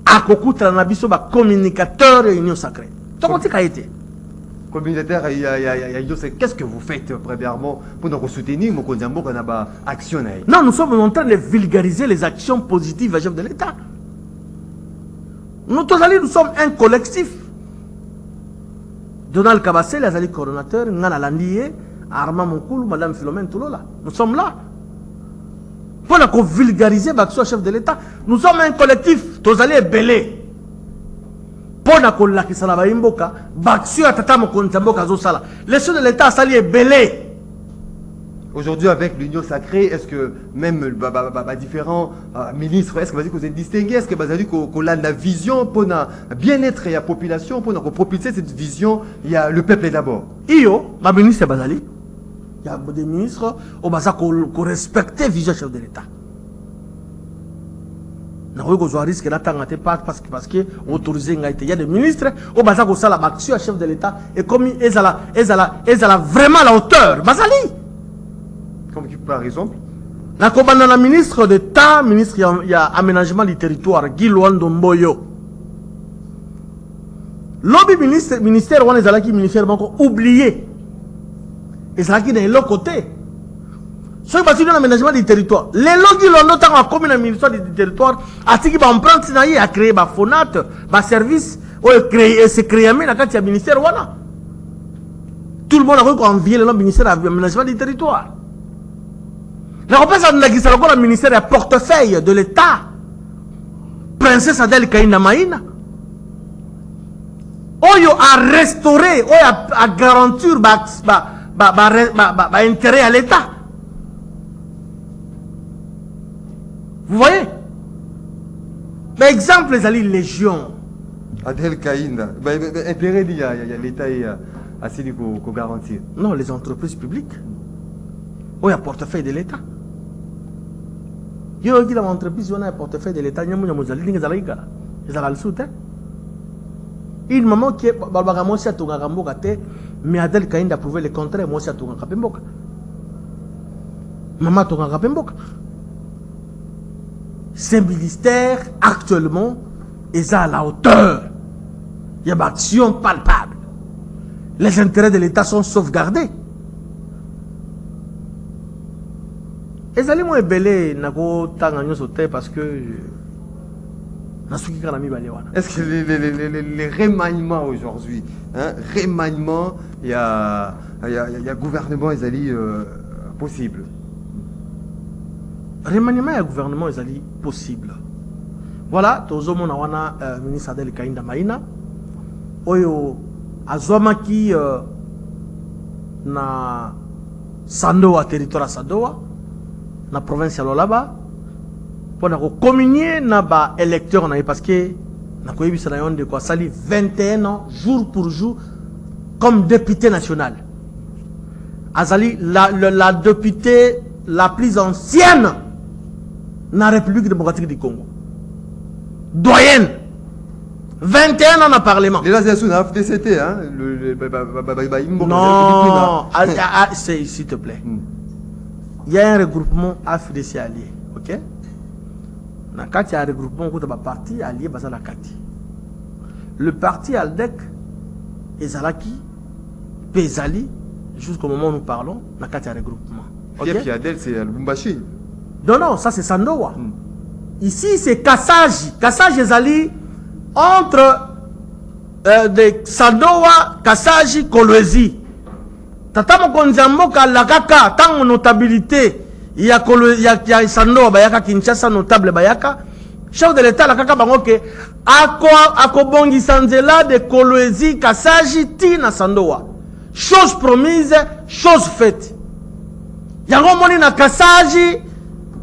akokuta na biso ba communicateur et union sacrée. Toko tika été. Communautaire, qu'est-ce que vous faites premièrement pour nous soutenir mon Kodjamboka na ba action? Non, nous sommes en train de vulgariser les actions positives à chef de l'État. Nous sommes un collectif. Donald Kabassé, les alliés coordonnateurs, Ngana Landié, Armand Monkoulou, Madame Philomène Toulola. Nous sommes là. Pour nous vulgariser l'action chef de l'État. Nous sommes un collectif. Tous alliés belés. Pour nous la qui s'en va imboka, Baxio à Tata Mokontamboka Zosala. Les chefs de l'État s'allient belés. Aujourd'hui, avec l'Union sacrée, est-ce que même différents ministres, est-ce que vous êtes distingués? Est-ce que vous avez la vision pour le bien-être de la population, pour propulser cette vision? Il y a le peuple d'abord. Iyo, ma ministre Bazali, il y a des ministres qui respectent la vision chef de l'État. Il risque parce que autorisé il y a des ministres au Bazak au sala action chef de l'État et comme ils ont vraiment la hauteur. Bazali. Comme par exemple, la ministre d'État, ministre il y a aménagement du territoire, Guy Luando Mboyo. Lobby ministère on est qui ministère banco oublié. Et ça qui est de l'autre côté. Ce qui est l'aménagement du territoire. Les logis l'ont tant à commune ministère du territoire, à ce qui va emprunter sinaï à créer ba fonat, ba service, ou créer se créer mais la carte ministère voilà. Tout le monde a envié le ministère de l'aménagement du territoire. La représentation de le ministère du portefeuille de l'État. Princesse Adèle Kaina Maïna. Oyo a restauré, oyo a garantir intérêt à l'État. Vous voyez? Par exemple, les alliés légion. Adèle Kaina. Intérêt, il y a l'État à ce qu'il faut garantir. Non, les entreprises publiques. Ou un portefeuille de l'État. Il y a une entreprise qui a un portefeuille de l'État. Il y a un soutien. Il y a un moment qui est mais Adèle Kaina a prouvé le contraire. Moi, c'est Tonga Kapemboka. Maman Tonga Kapemboka. Ces ministères, actuellement, ils à la hauteur. Il y a une action palpable. Les intérêts de l'État sont sauvegardés. Et ça, moi, belé, nako tangagno sauté parce que est-ce que les remaniements aujourd'hui, remaniements, il y a gouvernement, ils allaient possible. Remaniement et gouvernement, ils allaient possible. Voilà, tozo mon awana ministre Adèle Kaina Maïna, oyo azomaki na Sandoa territoire Sandoa. Na province ya Lolaba pour na communier na ba électeurs na parce que Nakoyebi Sanayon de quoi sali 21 ans, jour pour jour, comme député national. Azali, la députée la plus ancienne dans la République démocratique du Congo. Doyenne. 21 ans dans le Parlement. Les Lazia na FDCT, hein? Non, s'il te plaît. Il y a un regroupement AFDC allié. Ok? Quand il y a un regroupement, il y a un parti allié. Le parti Aldec, Ezalaki, Pezali, jusqu'au moment où nous parlons, il y a un regroupement. Okay? Et puis Adel, c'est Lubumbashi. Non, ça c'est Sandowa. Ici, c'est Kassaji. Kassaji Ezali entre de Sandowa, Kassaji, Kolwezi. Tata Mokonzamboka, Lakaka, tant de notabilité. Il y a Sandowa, Bayaka, Kinshasa, notable Bayaka. Chef de l'État, Lakaka, Bangoke, Akobongi Sanzela de Kolwezi, Kassaji, Tina Sandowa. Chose promise, chose faite. Yango moni na Kassaji,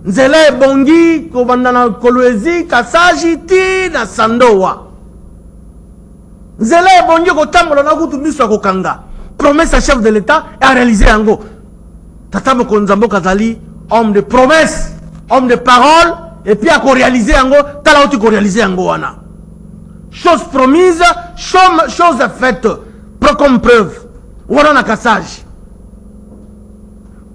Nzela Ebongi, Kobandana Kolwezi, Kassaji, Tina Sandowa. Nzela Ebongi, Kotambola na kutu miso Kokanga. Promesse à chef de l'État et à réaliser Yango. Tata Mokonzambo Kazali, homme de promesse, homme de parole, et puis à réaliser Yango, tala outi réaliser Yango wana. Chose promise, chose faite, comme preuve. Voilà na Kassaji.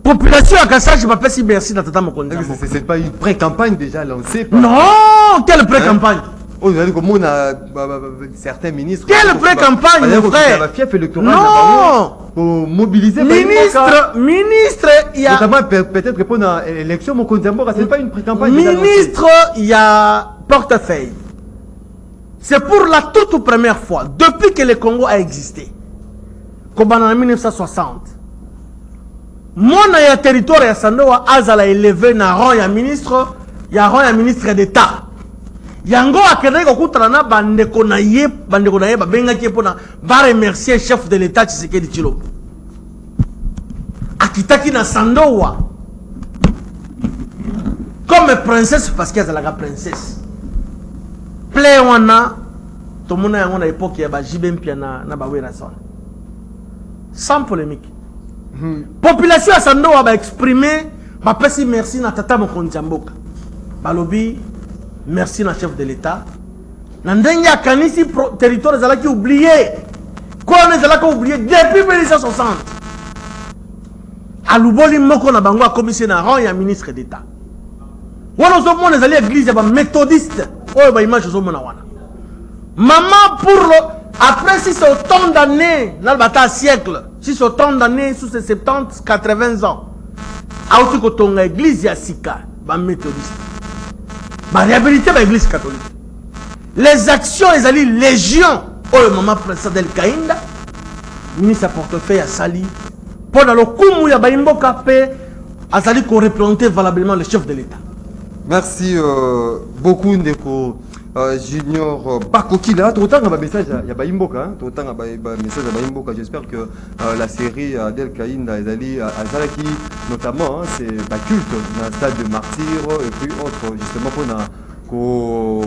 Population à Kassaji, je m'appelle si merci dans Tata Mokonzambo. C'est pas une pré-campagne déjà lancée par... Non, quelle pré-campagne? Oh, on a certains ministres. Quelle pré-campagne, mon frère? La fief électorale. Non! Pour mobiliser. Ministre, il y a. Notamment, peut-être répondre à l'élection, mon Konzambo, c'est pas une pré-campagne. Ministre, il y a portefeuille. C'est pour la toute première fois, depuis que le Congo a existé, comme en 1960, mon territoire ya Sandowa Azala élevé na rang ya ministre, ya rang ya ministre d'État. Yango akende ko kutrana bandeko na ye ba benga ki pona ba remercier chef de l'État Tshisekedi Tshilombo. Akitaki na Sandowa comme princesse parce qu'elle est la princesse. Play wana to mona yango na époque ya ba Jibempia na ba Werason. Sans polémique. Population à Sandowa va exprimer ma pesi merci na Tata Mokonzamboka. Balobi merci na chef de l'État. Nandenge a kanisi territoire zala qui oublié. Quoi on est là oublié depuis 1960. Aluboli moko na bango a commissionné na rang ya ministre d'État. Wana zo mona zali église ba méthodiste. Oh ba image zo mona wana. Maman pour après si c'est autant d'années, là bata siècle, si c'est autant d'années sous ces 70 80 ans. A aussi ko tonga église ya sika ba méthodiste. La réhabilité de l'église catholique. Les actions, les alliés légion. Oh, le maman Prince Del Kainda, ministre à portefeuille à Sali. Pendant le coup, il y a Baimbo Kapé, à Sali qu'on représentait valablement le chef de l'État. Merci beaucoup, Ndeko Junior Bakokila. Tout autant, il y a un message à Baimbo. Tout autant, il y a un message à Baimbo. J'espère que la série Del Kainda, les alliés à Zalaki, notamment, c'est pas culte dans le stade de martyr et puis autre, justement, qu'on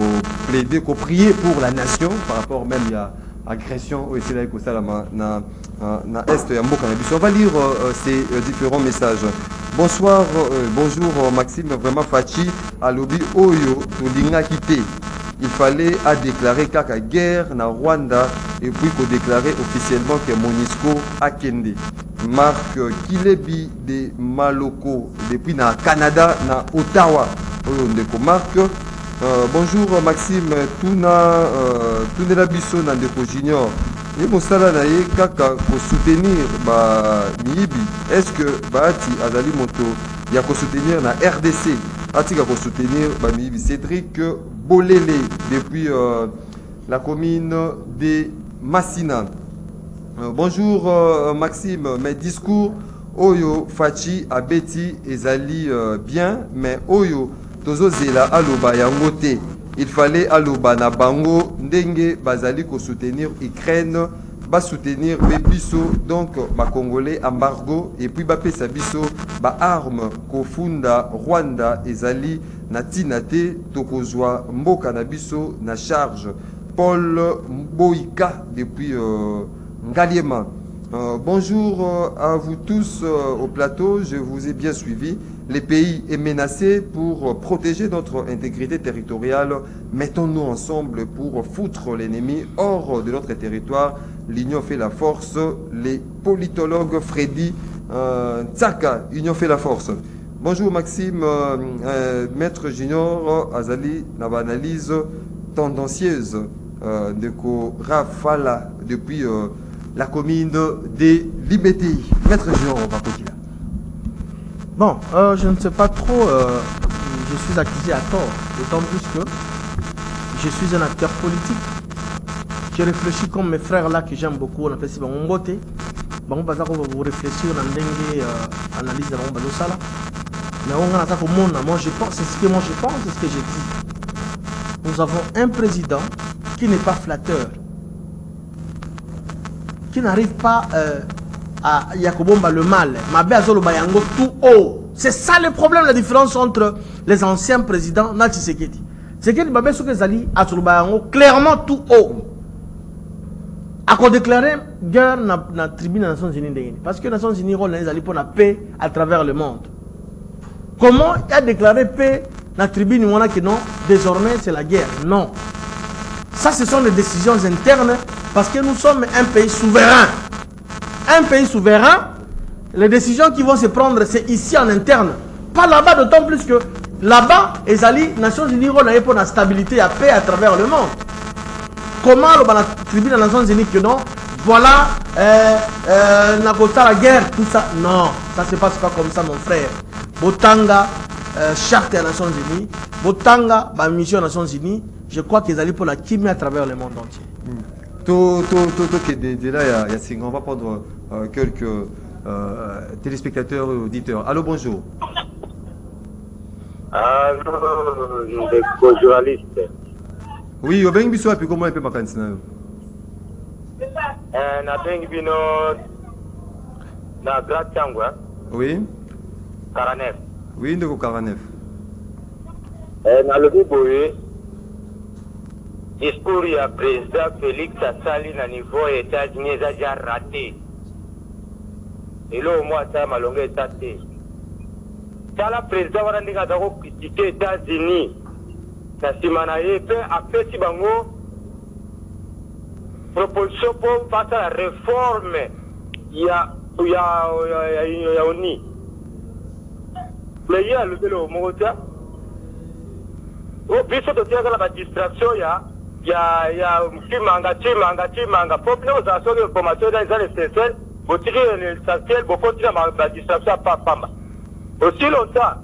plaider, qu'on prier pour la nation par rapport même à l'agression au Essai Salama na Est et Mboka. On va lire ces différents messages. Bonsoir, bonjour Maxime, vraiment Fachi, à lobby Oyo, Tolinga Kité. Il fallait à déclarer Kaka guerre na Rwanda et puis qu'on déclarait officiellement que Monisco a Kende. Marc Kilebi de Maloko depuis na Canada na Ottawa. Marc, bonjour Maxime, Tunela Bisso Nandeko Junior. Et mon salaire Kaka pour soutenir Niibi. Est-ce que Bahati Azali Moto il y a soutenir la RDC? Atika pour soutenir Niibi Cédric Bolele depuis la commune de Massina. Bonjour Maxime, mes discours Oyo Fachi Abeti Ezali bien, mais Oyo Tozo Zela Aloba Yangote. Il fallait Aloba na Bango Ndenge Bazali ko soutenir Ukraine, ba soutenir Bebiso, donc ba Congolais embargo et puis ba pesa biso ba arme Kofunda Rwanda Ezali na Tinate Tokozwa Mboka na biso na charge. Paul Boïka depuis Ngaliema. Bonjour à vous tous au plateau, je vous ai bien suivi. Le pays est menacé pour protéger notre intégrité territoriale. Mettons-nous ensemble pour foutre l'ennemi hors de notre territoire. L'union fait la force. Les politologues Freddy Tsaka, Union fait la force. Bonjour Maxime, Maître Junior Azali, dans analyse tendancieuse de Rafala depuis la commune des Libétés. Maître Junior, on va continuer. Bon, je ne sais pas trop, je suis accusé à tort, d'autant plus que je suis un acteur politique. Je réfléchis comme mes frères là que j'aime beaucoup, on appelle ça mon beauté. Bon, bah, vous réfléchir dans dengue analyse de mon balosala. Mais on a attaqué au monde, moi je pense, c'est ce que moi je pense, c'est ce que j'ai dit. Nous avons un président qui n'est pas flatteur, qui n'arrive pas à Yakobomba le mal, Mabé Azolo Bayango tout haut. C'est ça le problème, la différence entre les anciens présidents Nati Seketi. Seketi Mabé Soukezali Azolo Bayango clairement tout haut. A qu'on déclaré guerre dans la tribune des Nations Unies. Parce que les Nations Unies ont pour la paix à travers le monde. Comment il a déclaré paix dans la tribune que non, désormais c'est la guerre? Non. Ça, ce sont des décisions internes parce que nous sommes un pays souverain. Un pays souverain, les décisions qui vont se prendre, c'est ici en interne. Pas là-bas, d'autant plus que là-bas, les Nations Unies ont pour la stabilité et la paix à travers le monde. Comment la tribune des Nations Unies que non, voilà, la guerre, tout ça. Non, ça ne se passe pas comme ça, mon frère. Botanga, charte des Nations Unies, Botanga, ma mission des Nations Unies, je crois qu'ils allaient pour la chimie à travers le monde entier. Là, on va prendre quelques téléspectateurs et auditeurs. Allô, bonjour. Allô, journaliste. Oui, au Bengi Bissou, puis comment un peu ma cantina? Na Bengi Bino, na Grand Tangwa. Oui. 49. Oui, de 49. Na Lobi Boye, discours ya président Félix Assali na niveau États-Unis a déjà raté. Et là, au moins, ça m'a longué étaté. Ça, la président va dire qu'il critiquer États-Unis. Ça s'y manaye, puis après, si bango, proposition pour passer à la réforme, il y a ONI. Mais il y a le vélo, mon gars. Au plus, de dire que la distraction, il y a Chimanga. Pour bien, aux actions d'information dans les années essentielles, vous tirez l'essentiel, vous continuez la distraction à Pamba. Aussi longtemps,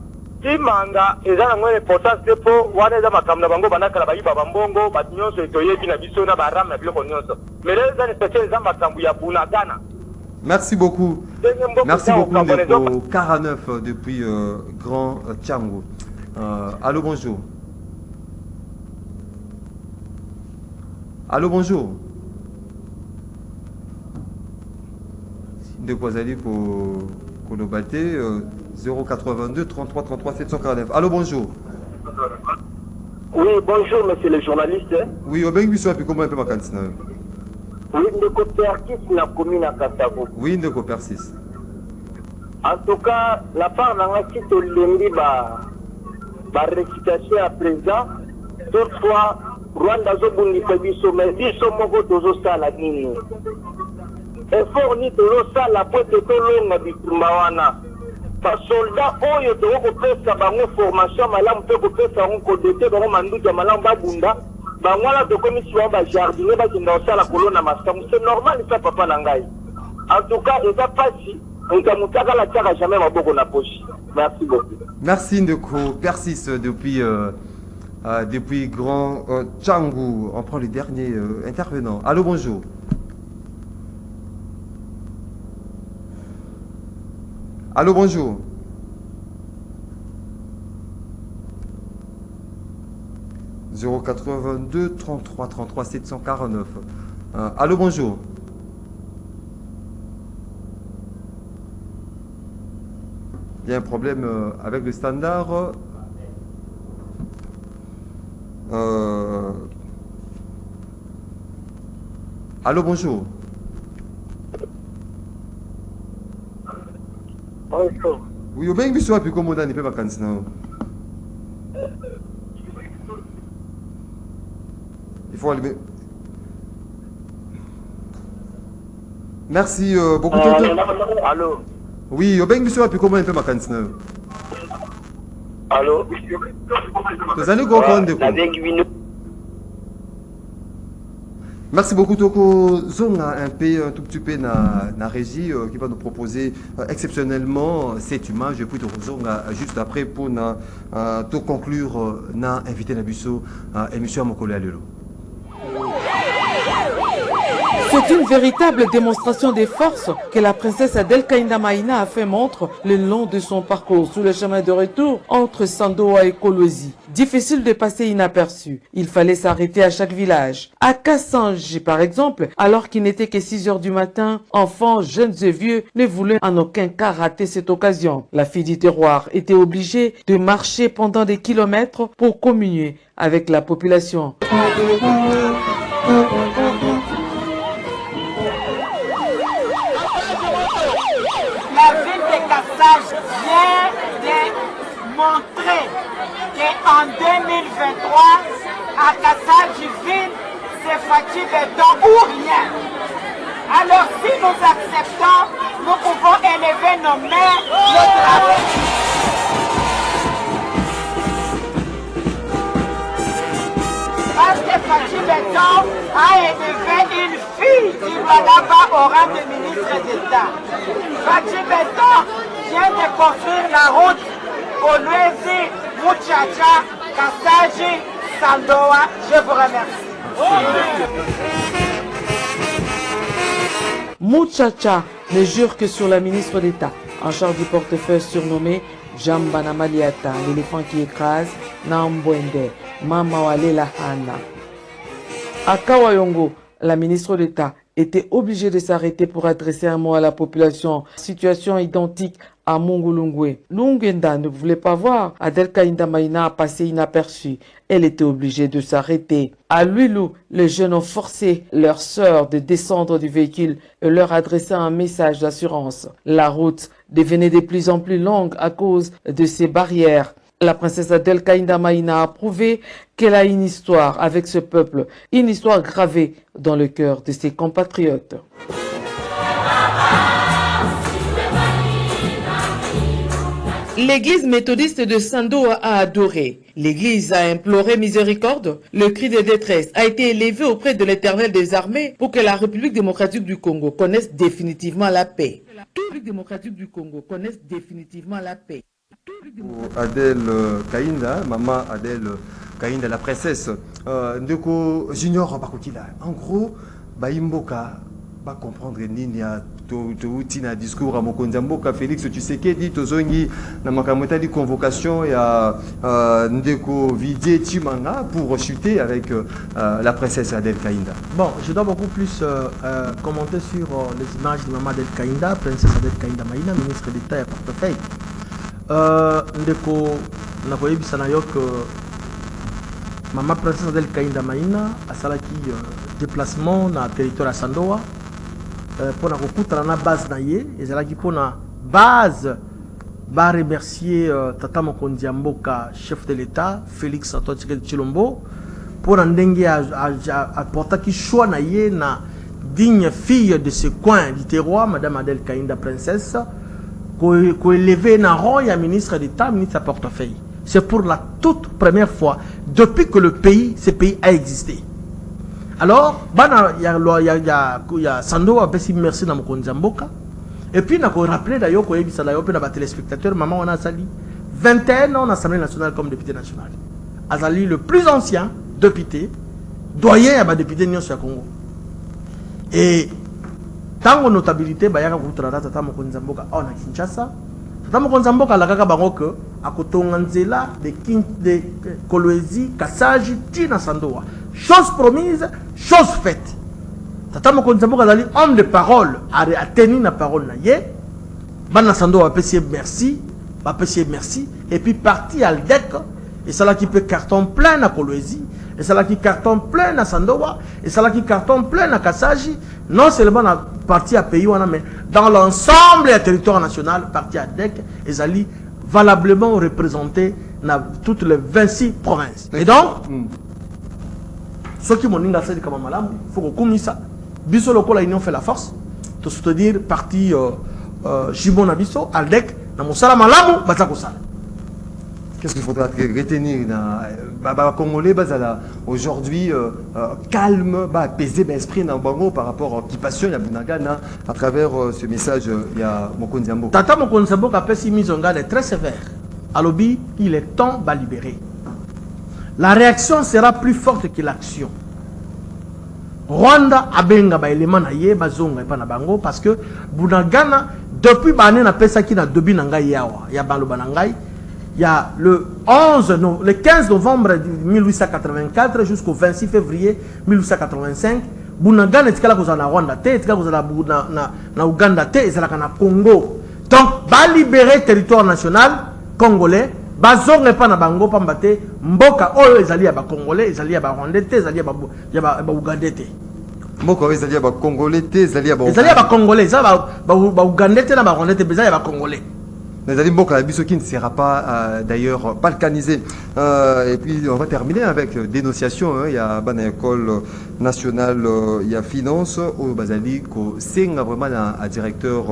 Chimanga, ils ont une importance pour voir les amateurs de Bango, Banaka, Baïba, Bambongo, Batignon, Sotoye, Binabiso, Nabaram, la Biloconioso. Mais les années essentielles, les amateurs de Bunagana. Merci beaucoup. Merci beaucoup, Ndeko 49 depuis Grand Tchango. Allô, bonjour. Allô, bonjour. De quoi allez pour nous battre 082 33 33 749. Allô, bonjour. Oui, bonjour, monsieur le journaliste. Oui, au Bengi Bissou, puis comment un peu ma cantina? Oui, de coopératif la commune à Kassavo. Oui, de coopératif. En tout cas, la part dans la site Olendi, récitation à présent, toutefois, Rwanda Zobundisa biso, mais biso moko tozo sala nini. Effort ni tozo sala po te tolonga bitumba wana. Ba soldat oyo to ko pesa bango formation malamu pe ko pesa on ko doter bango manduka malamu babunda. Bangwala to komisi wa ba jardinier ba kinda sala kolona masamu. C'est normal ça papa nangai. En tout cas, et ça passe on kamutaka la tchaka jamais maboko na poche. Merci beaucoup. Merci Ndeko persiste depuis Grand Tchangou. On prend les derniers intervenants. Allô, bonjour. Allô, bonjour. « 082 33 33 749. Allô, bonjour. Il y a un problème avec le standard. Allô, bonjour. Bonjour. Oui, au bien, il faut comment on a vacances. Il faut aller. Merci beaucoup. Allô. Oui, au bien, il faut comment on a vacances. Allô. Vous allez comprendre. Merci beaucoup, Toko. Zonga un tout petit peu na régie qui va nous proposer exceptionnellement cette image. Et puis, Zonga juste après pour tout conclure, na invité Nabusso émission à Mokole Alelo. C'est une véritable démonstration des forces que la princesse Adel Kainda Maïna a fait montre le long de son parcours sur le chemin de retour entre Sandoa et Kolwezi. Difficile de passer inaperçu. Il fallait s'arrêter à chaque village. À Kassanji, par exemple, alors qu'il n'était que 6 heures du matin, enfants, jeunes et vieux ne voulaient en aucun cas rater cette occasion. La fille du terroir était obligée de marcher pendant des kilomètres pour communier avec la population. La ville de Kassaj vient de montrer qu'en 2023, à Kassaj-Ville, c'est Fatih Béton ou rien. Alors si nous acceptons, nous pouvons élever nos mains, nos drapeaux. Parce que Fatih Béton a élevé une fille du Wadaba au rang de ministre d'État. Fatih Béton vient de construire la route Kolwezi, Muchacha, Kassaji, Sandoa. Je vous remercie. Muchacha ne jure que sur la ministre d'État en charge du portefeuille surnommé Jambana Maliata, l'éléphant qui écrase, Nambwende, Mama Walela Hana. À Kawayongo, la ministre d'État était obligée de s'arrêter pour adresser un mot à la population. Situation identique à Mongolungwe. Lungenda ne voulait pas voir Adel Kainda Maïna passer inaperçue. Elle était obligée de s'arrêter. À Luilou, les jeunes ont forcé leur sœur de descendre du véhicule et leur adresser un message d'assurance. La route devenait de plus en plus longue à cause de ces barrières. La princesse Adel Kainda Maïna a prouvé qu'elle a une histoire avec ce peuple, une histoire gravée dans le cœur de ses compatriotes. L'église méthodiste de Sandoa a adoré. L'église a imploré miséricorde. Le cri de détresse a été élevé auprès de l'Éternel des armées pour que la République démocratique du Congo connaisse définitivement la paix. La République démocratique du Congo connaisse définitivement la paix. Adel Kainda, maman Adel Kainda, la princesse. Ndeko Junior Bakotila. En gros, Baimboka va comprendre Ninia. Tina discours à Mokonzamboka Félix Tshisekedi tozongi na makamota di convocation ya Ndeko Vidie Chimanga pour chuter avec la princesse Adel Kainda. Bon, je dois beaucoup plus commenter sur les images de maman Adel Kainda, princesse Adel Kainda Maïna, ministre d'État et portefeuille. Ndeko nakoyebisa na yo que maman princesse Adel Kainda Maïna asalaki déplacement na territoire ya Sandoa pour la base naie et c'est là qui pour la base va remercier Tata Mokonzi Mboka, chef de l'État Félix Antoine Tshisekedi Tshilombo pour l'endengue à porter qui choix naie na digne fille de ce coin du terroir Madame Adel Kainda princesse qu'on élevé na rang ya ministre d'État ministre à portefeuille. C'est pour la toute première fois depuis que ce pays a existé. Alors, il y a Sando a fait merci dans Mokonzi Mboka. Et puis, on a rappelé d'ailleurs qu'il y a des téléspectateurs, maman, on a sali 21 ans en Assemblée nationale comme député national. Azali, le plus ancien député, doyen à député Nyon sur Congo. Et tant que notabilité, il y a Tata Mokonzi Mboka en Kinshasa. Tata Mokonzi Mboka a la Baroque à Kotonganzela de Kolwezi, Kassaji, Tina Sandoa. Chose promise, chose faite. Tata Mokonzi Mboka est homme de parole, a tenu la parole. Bana Sando va apprécier merci, et puis parti à l'DEC, et ça là qui peut carton plein à Kolwezi. et ça là qui carton plein à Sandowa, et ça là qui carton plein à Kasaji, non seulement dans la partie à pays, mais dans l'ensemble du territoire national, partie à DEC, et ça là valablement représenté dans toutes les 26 provinces. Et donc, ceux qui m'ont dit que c'est comme malam, il faut qu'on commence ça. Biso local, l'union fait la force. Tout se dire parti Jibon Abiso, Aldec, dans mon salam malam, bazako sal. Qu'est-ce qu'il faudra retenir dans Congolais aujourd'hui calme, apaiser l'esprit dans Bango par rapport à l'occupation de Bunagana à travers ce message il y a Mokondiambo. Tata Mokondiambo a fait une mise en garde très sévère. À l'objet, il est temps de libérer. La réaction sera plus forte que l'action. Rwanda abenga ba élément na ye bazonga pa na bango parce que Bunagana depuis bané na pesa ki na dobi na ngai yawa ya baloba na ngai. Il y a le 15 novembre 1884 jusqu'au 26 février 1885, Bunagana etikala kozala na Rwanda te, etikala kozala na Uganda te, ezalaka na Congo. Donc, ba libérer territoire national congolais, bazonge pa na bango pamba te, mboka oyo ezali ya ba Congolais, ezali ya ba Rwandais te, ezali ya ba Ugandais te. Mboka oyo ezali ya ba Congolais te, ezali ya ba Congolais, ezali ba Ugandais te na ba Rwandais te, ezali ya ba Congolais. Les Alimboka, qui ne sera pas d'ailleurs balkanisé. Et puis on va terminer avec dénonciation. Il y a une école nationale, il y a finance au Bazali, c'est vraiment un directeur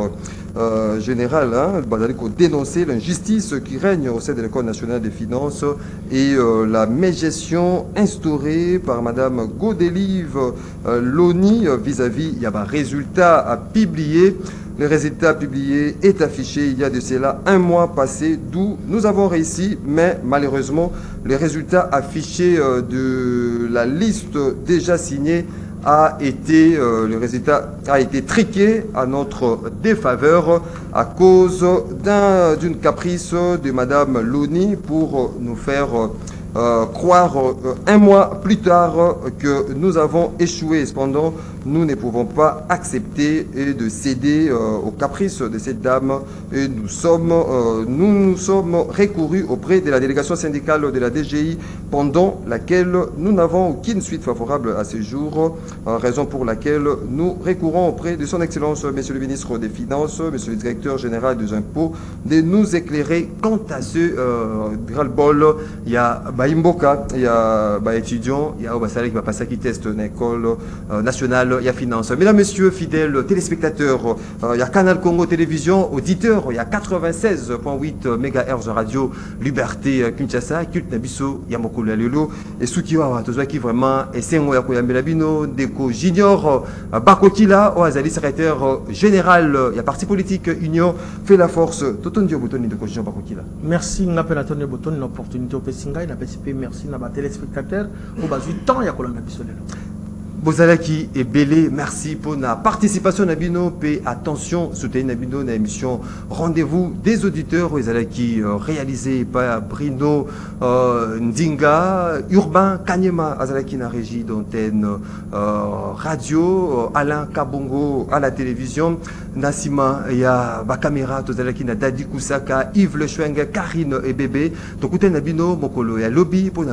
général. Bazali qui dénoncer l'injustice qui règne au sein de l'école nationale des finances et la mégestion instaurée par Madame Godelive Loni vis-à-vis. Il y a un résultat à publier. Le résultat publié est affiché il y a de cela un mois passé, d'où nous avons réussi, mais malheureusement, le résultat affiché de la liste déjà signée le résultat a été triqué à notre défaveur à cause d'une caprice de Madame Loni pour nous faire croire un mois plus tard que nous avons échoué. Cependant, nous ne pouvons pas accepter et de céder aux caprices de cette dame. Et nous nous sommes recourus auprès de la délégation syndicale de la DGI pendant laquelle nous n'avons aucune suite favorable à ce jour, raison pour laquelle nous recourons auprès de son Excellence, Monsieur le ministre des Finances, Monsieur le directeur général des impôts, de nous éclairer quant à ce ras-le-bol. Il y a Imboka, il y a étudiants, il y a Obasale qui va passer qui teste une école nationale, il y a finance. Mesdames, Messieurs, fidèles téléspectateurs, il y a Canal Congo Télévision, auditeurs, il y a 96.8 MHz radio, Liberté Kinshasa, Culte Nabiso, il y a Mokolo Lelo, et ceux qui ont qui vraiment, et c'est moi qui Belabino, Deco Junior, Bakokila, Oazali, secrétaire général, il y a Parti politique Union, fait la force, Toton Dio Botoni de Junior Bakokila. Merci, on appelle Antonio Boton, une opportunité au Pessinga, merci à nos téléspectateurs, au bas du temps, il y a Colombie. Bozalaki et Belé, merci pour la participation Nabino, et attention, soutenez Nabino dans l'émission Rendez-vous des auditeurs, Bozalaki réalisé par Bruno Ndinga, Urbain Kanyema, Azalaki na régie d'antenne radio, Alain Kabongo à la télévision, Nassima, il y a la caméra, Tozalaki na Dadi Kusaka, Yves Le Choueng, Karine et Bébé, donc Nabino, Mokolo et Lobby pour